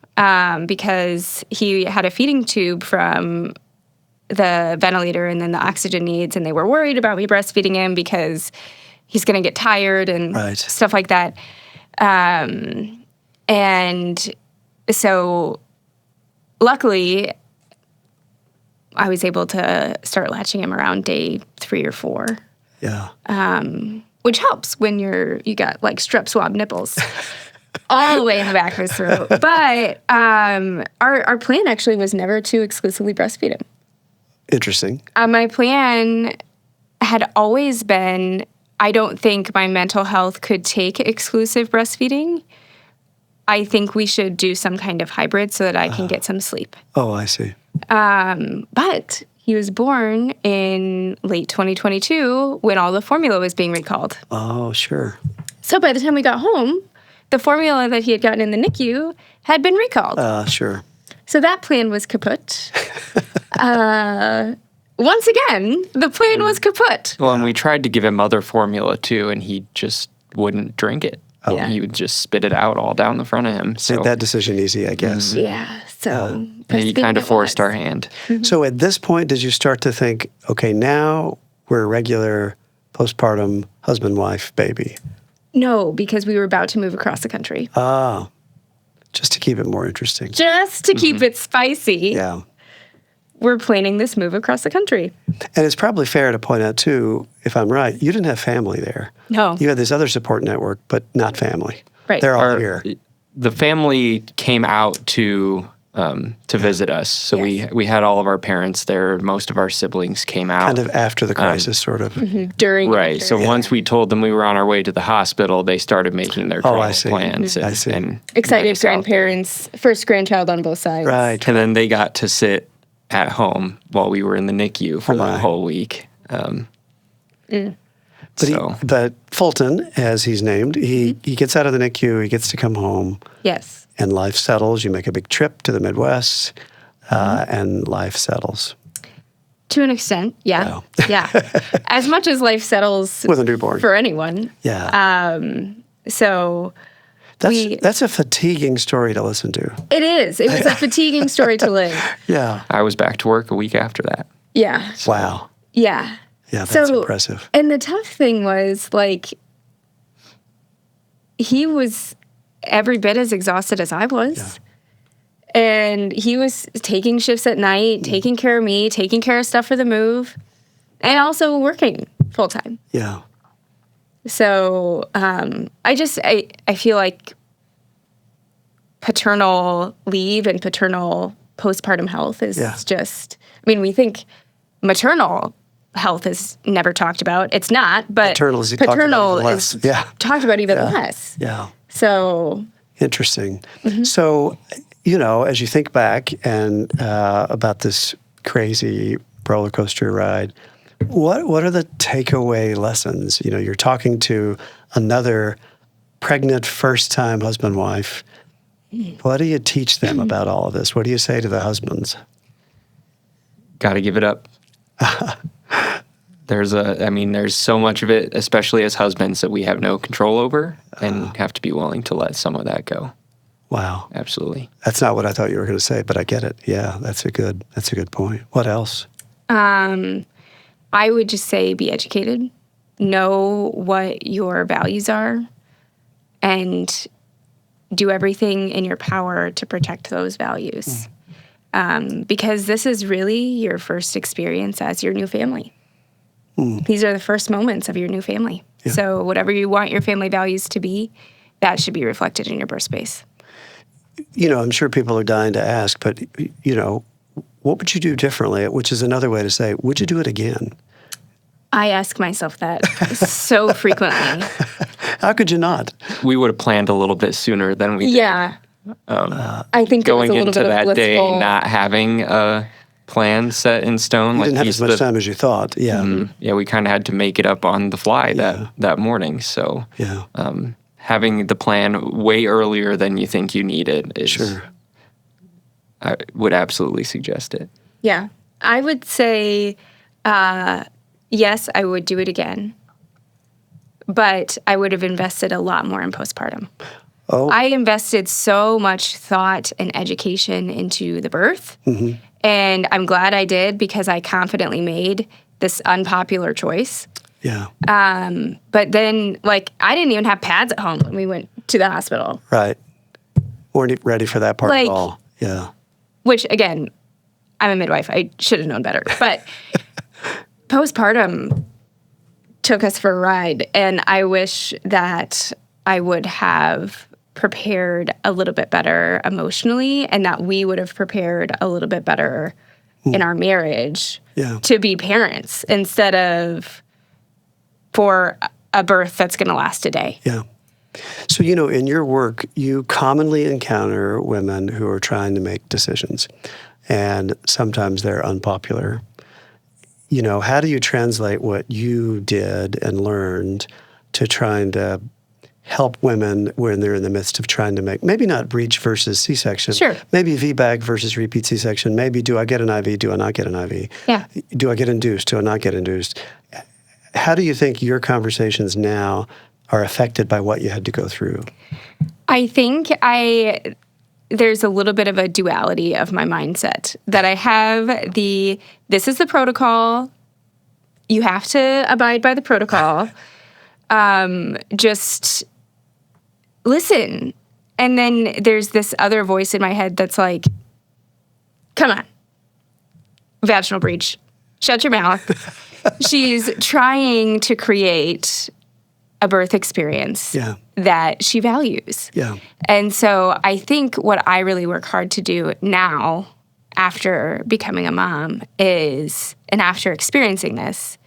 because he had a feeding tube from the ventilator and then the oxygen needs, and they were worried about me breastfeeding him because he's going to get tired and stuff like that. And so luckily, I was able to start latching him around day 3 or 4. Yeah. Which helps when you got strep swab nipples all the way in the back of his throat. But our plan actually was never to exclusively breastfeed him. Interesting. My plan had always been, I don't think my mental health could take exclusive breastfeeding. I think we should do some kind of hybrid so that I can get some sleep. Oh, I see. But he was born in late 2022 when all the formula was being recalled. Oh, sure. So by the time we got home, the formula that he had gotten in the NICU had been recalled. Sure. So that plan was kaput. Once again, the plan was kaput. Well, and we tried to give him other formula too, and he just wouldn't drink it. He would just spit it out all down the front of him. So made that decision easy, I guess. Yeah. So he kind of forced our hand. So at this point, did you start to think, okay, now we're a regular postpartum husband-wife baby? No, because we were about to move across the country. Just to keep it more interesting. Just to keep it spicy. Yeah. We're planning this move across the country. And it's probably fair to point out, too, if I'm right, you didn't have family there. No. You had this other support network, but not family. Right. They're all here. The family came out to visit us. So we had all of our parents there. Most of our siblings came out. Kind of after the crisis, sort of. During. Right. So once we told them we were on our way to the hospital, they started making their travel plans. I see. And excited grandparents, first grandchild on both sides. Right. And then they got to sit at home while we were in the NICU for the whole week. But Fulton, as he's named, he gets out of the NICU, he gets to come home. Yes. And life settles. You make a big trip to the Midwest, and life settles. To an extent, yeah. Yeah. As much as life settles with a newborn for anyone. Yeah. So that's a fatiguing story to listen to. It is. It was a fatiguing story to live. Yeah. I was back to work a week after that. Yeah. Wow. Yeah. Yeah, that's impressive. And the tough thing was, he was every bit as exhausted as I was. Yeah. And he was taking shifts at night, taking care of me, taking care of stuff for the move, and also working full time. Yeah. So I feel like paternal leave and paternal postpartum health is just, we think maternal health is never talked about. It's not, but paternal is talked about even less. Yeah. So interesting. So, as you think back and about this crazy roller coaster ride, what are the takeaway lessons? You're talking to another pregnant first-time husband-wife. What do you teach them about all of this? What do you say to the husbands? Got to give it up. There's so much of it, especially as husbands, that we have no control over and have to be willing to let some of that go. Wow. Absolutely. That's not what I thought you were going to say, but I get it. Yeah, that's a good point. What else? I would just say be educated. Know what your values are and do everything in your power to protect those values. Because this is really your first experience as your new family. These are the first moments of your new family. Yeah. So whatever you want your family values to be, that should be reflected in your birth space. I'm sure people are dying to ask, but, what would you do differently? Which is another way to say, would you do it again? I ask myself that so frequently. How could you not? We would have planned a little bit sooner than we did. Yeah. I think Going it was a little into bit that of day, blissful. not having a plan set in stone. You didn't have as much time as you thought. Yeah. Yeah, we kind of had to make it up on the fly that morning. So Yeah. having the plan way earlier than you think you need it is, Sure. I would absolutely suggest it. Yeah. I would say, yes, I would do it again. But I would have invested a lot more in postpartum. Oh. I invested so much thought and education into the birth. And I'm glad I did because I confidently made this unpopular choice. Yeah. But then, I didn't even have pads at home when we went to the hospital. Right. Weren't ready for that part at Like- all. Yeah. Which, again, I'm a midwife. I should have known better. But postpartum took us for a ride. And I wish that I would have prepared a little bit better emotionally and that we would have prepared a little bit better in our marriage Yeah. to be parents instead of for a birth that's going to last a day. Yeah. So, in your work, you commonly encounter women who are trying to make decisions, and sometimes they're unpopular. How do you translate what you did and learned to trying to help women when they're in the midst of trying to make, maybe not breech versus C-section, Sure. maybe VBAC versus repeat C-section, maybe do I get an IV, do I not get an IV? Yeah. Do I get induced, do I not get induced? How do you think your conversations now are affected by what you had to go through? I think there's a little bit of a duality of my mindset that I have this is the protocol. You have to abide by the protocol. Just listen. And then there's this other voice in my head that's like, come on, vaginal breech, shut your mouth. She's trying to create a birth experience that she values. Yeah. And so I think what I really work hard to do now after becoming a mom is, and after experiencing this,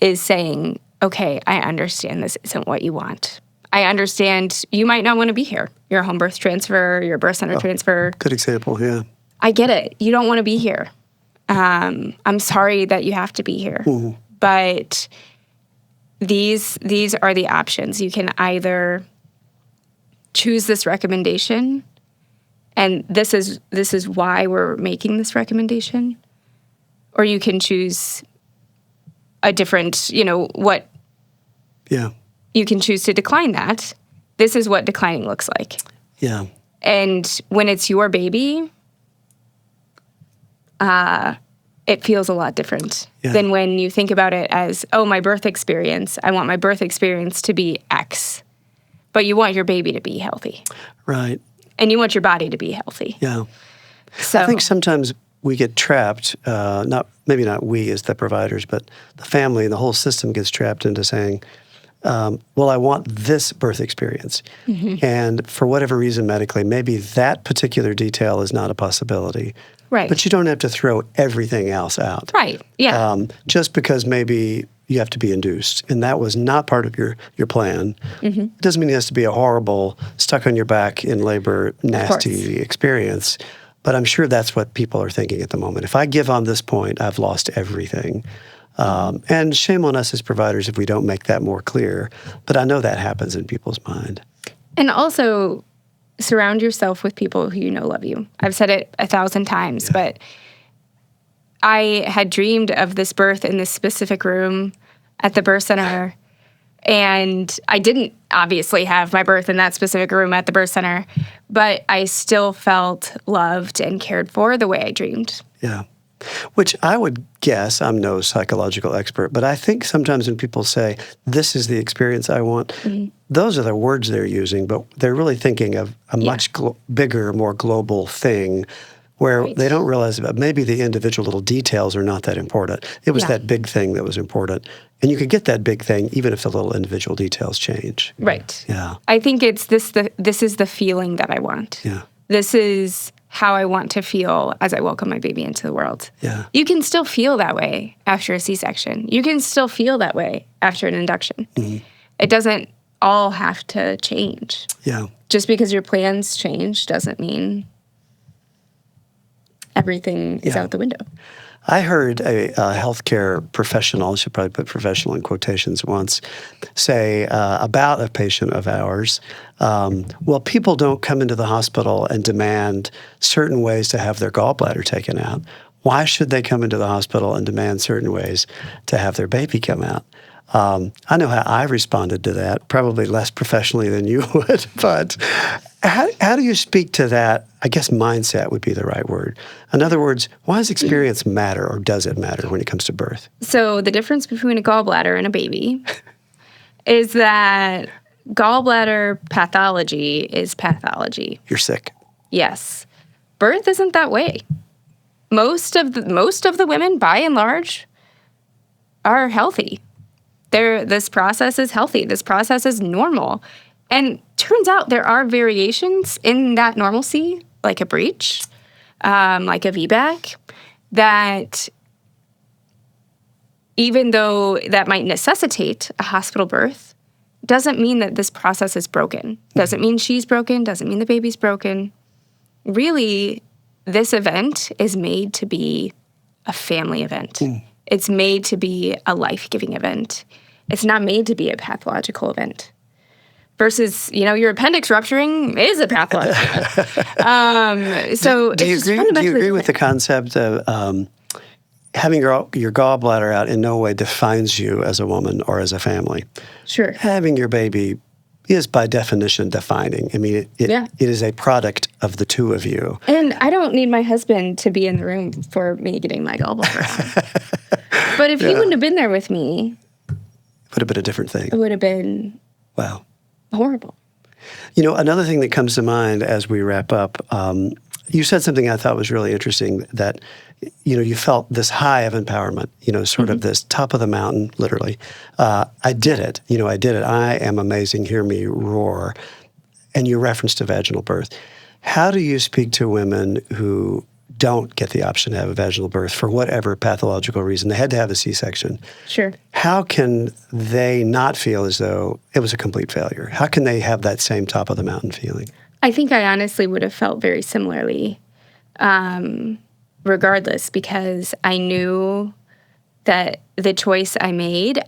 is saying, okay, I understand this isn't what you want. I understand you might not want to be here. Your home birth transfer, your birth center transfer. Good example, yeah. I get it. You don't want to be here. I'm sorry that you have to be here. But these are the options. You can either choose this recommendation, and this is why we're making this recommendation, or you can choose a different, what. Yeah. You can choose to decline that. This is what declining looks like. Yeah. And when it's your baby, it feels a lot different than when you think about it as, oh, my birth experience. I want my birth experience to be X. But you want your baby to be healthy. Right. And you want your body to be healthy. Yeah. So I think sometimes we get trapped, maybe not we as the providers, but the family and the whole system gets trapped into saying, well, I want this birth experience. And for whatever reason medically, maybe that particular detail is not a possibility. Right. But you don't have to throw everything else out. Right. Yeah. Just because maybe you have to be induced, and that was not part of your plan. It doesn't mean it has to be a horrible, stuck on your back in labor, nasty experience. But I'm sure that's what people are thinking at the moment. If I give on this point, I've lost everything. And shame on us as providers if we don't make that more clear. But I know that happens in people's mind. And also surround yourself with people who you know love you. I've said it 1,000 times, but I had dreamed of this birth in this specific room at the birth center. And I didn't obviously have my birth in that specific room at the birth center, but I still felt loved and cared for the way I dreamed. Yeah. Which I would guess, I'm no psychological expert, but I think sometimes when people say, this is the experience I want, those are the words they're using, but they're really thinking of a much bigger, more global thing where Right. they don't realize that maybe the individual little details are not that important. It was Yeah. that big thing that was important. And you could get that big thing even if the little individual details change. Right. Yeah. I think it's this is the feeling that I want. Yeah. This is how I want to feel as I welcome my baby into the world. Yeah. You can still feel that way after a C-section. You can still feel that way after an induction. It doesn't all have to change. Yeah. Just because your plans change doesn't mean everything is Yeah. out the window. I heard a healthcare professional, I should probably put professional in quotations once, say about a patient of ours, well, people don't come into the hospital and demand certain ways to have their gallbladder taken out. Why should they come into the hospital and demand certain ways to have their baby come out? I know how I responded to that, probably less professionally than you would, but how do you speak to that? I guess mindset would be the right word. In other words, why does experience matter, or does it matter when it comes to birth? So the difference between a gallbladder and a baby is that gallbladder pathology is pathology. You're sick. Yes. Birth isn't that way. Most of the women, by and large, are healthy. This process is healthy. This process is normal. And turns out there are variations in that normalcy, like a breech, like a VBAC, that even though that might necessitate a hospital birth, doesn't mean that this process is broken. Doesn't mean she's broken. Doesn't mean the baby's broken. Really, this event is made to be a family event. It's made to be a life-giving event. It's not made to be a pathological event. Versus, your appendix rupturing is a pathological event. So Do you agree with the concept of having your gallbladder out in no way defines you as a woman or as a family? Sure. Having your baby is by definition defining. I mean, it is a product of the two of you. And I don't need my husband to be in the room for me getting my gallbladder out. But if he wouldn't have been there with me, Would have been a different thing. it would have been Wow. horrible. Another thing that comes to mind as we wrap up, you said something I thought was really interesting, that, you felt this high of empowerment, sort of this top of the mountain, literally. I did it. I did it. I am amazing. Hear me roar. And you referenced a vaginal birth. How do you speak to women who don't get the option to have a vaginal birth for whatever pathological reason? They had to have a C-section. Sure. How can they not feel as though it was a complete failure? How can they have that same top of the mountain feeling? I think I honestly would have felt very similarly, regardless, because I knew that the choice I made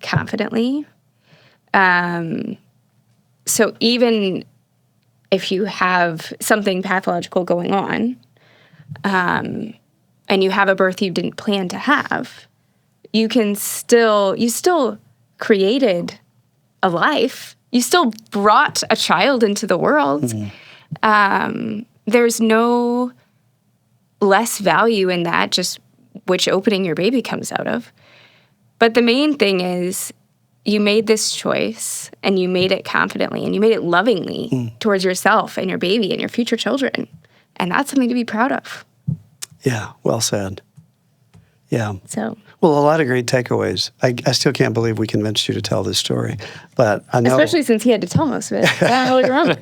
confidently. So even if you have something pathological going on, and you have a birth you didn't plan to have, you still created a life. You still brought a child into the world. There's no less value in that, just which opening your baby comes out of. But the main thing is you made this choice, and you made it confidently, and you made it lovingly towards yourself and your baby and your future children. And that's something to be proud of. Yeah, well said. Yeah. So, Well, a lot of great takeaways. I still can't believe we convinced you to tell this story, but I know. especially since he had to tell most of it. I don't really remember.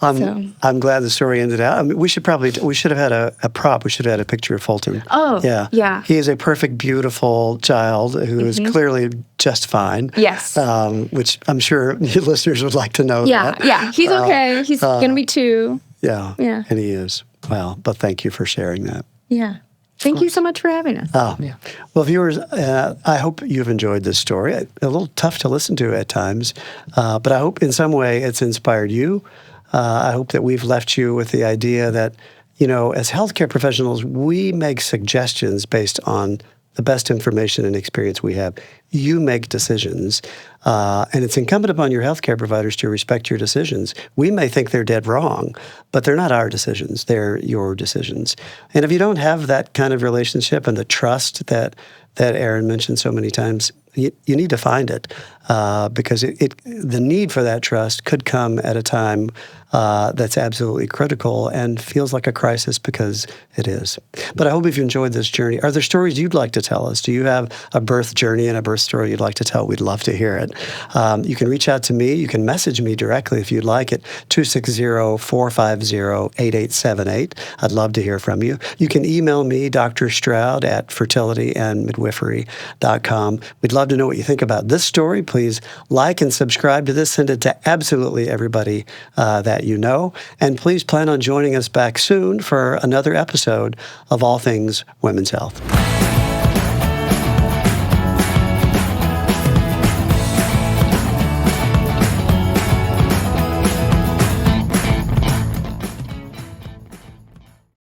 I'm glad the story ended out. I mean, we should have had a prop. We should have had a picture of Fulton. Oh, yeah. He is a perfect, beautiful child who is clearly just fine. Yes. Which I'm sure your listeners would like to know. Yeah, that. yeah. He's okay. He's going to be 2. Yeah. Yeah. And he is. Wow. But thank you for sharing that. Yeah. Thank you so much for having us. Well, viewers, I hope you've enjoyed this story. A little tough to listen to at times, but I hope in some way it's inspired you. I hope that we've left you with the idea that, as healthcare professionals, we make suggestions based on the best information and experience we have. you make decisions, and it's incumbent upon your healthcare providers to respect your decisions. We may think they're dead wrong, but they're not our decisions. They're your decisions. And if you don't have that kind of relationship and the trust that Erin mentioned so many times, you need to find it, because the need for that trust could come at a time that's absolutely critical and feels like a crisis, because it is. But I hope if you enjoyed this journey, are there stories you'd like to tell us? Do you have a birth journey and a birth story you'd like to tell? We'd love to hear it. You can reach out to me. You can message me directly if you'd like at 260-450-8878. I'd love to hear from you. You can email me, Dr. Stroud, at fertilityandmidwifery.com. We'd love to know what you think about this story. Please like and subscribe to this. Send it to absolutely everybody that you know. And please plan on joining us back soon for another episode of All Things Women's Health.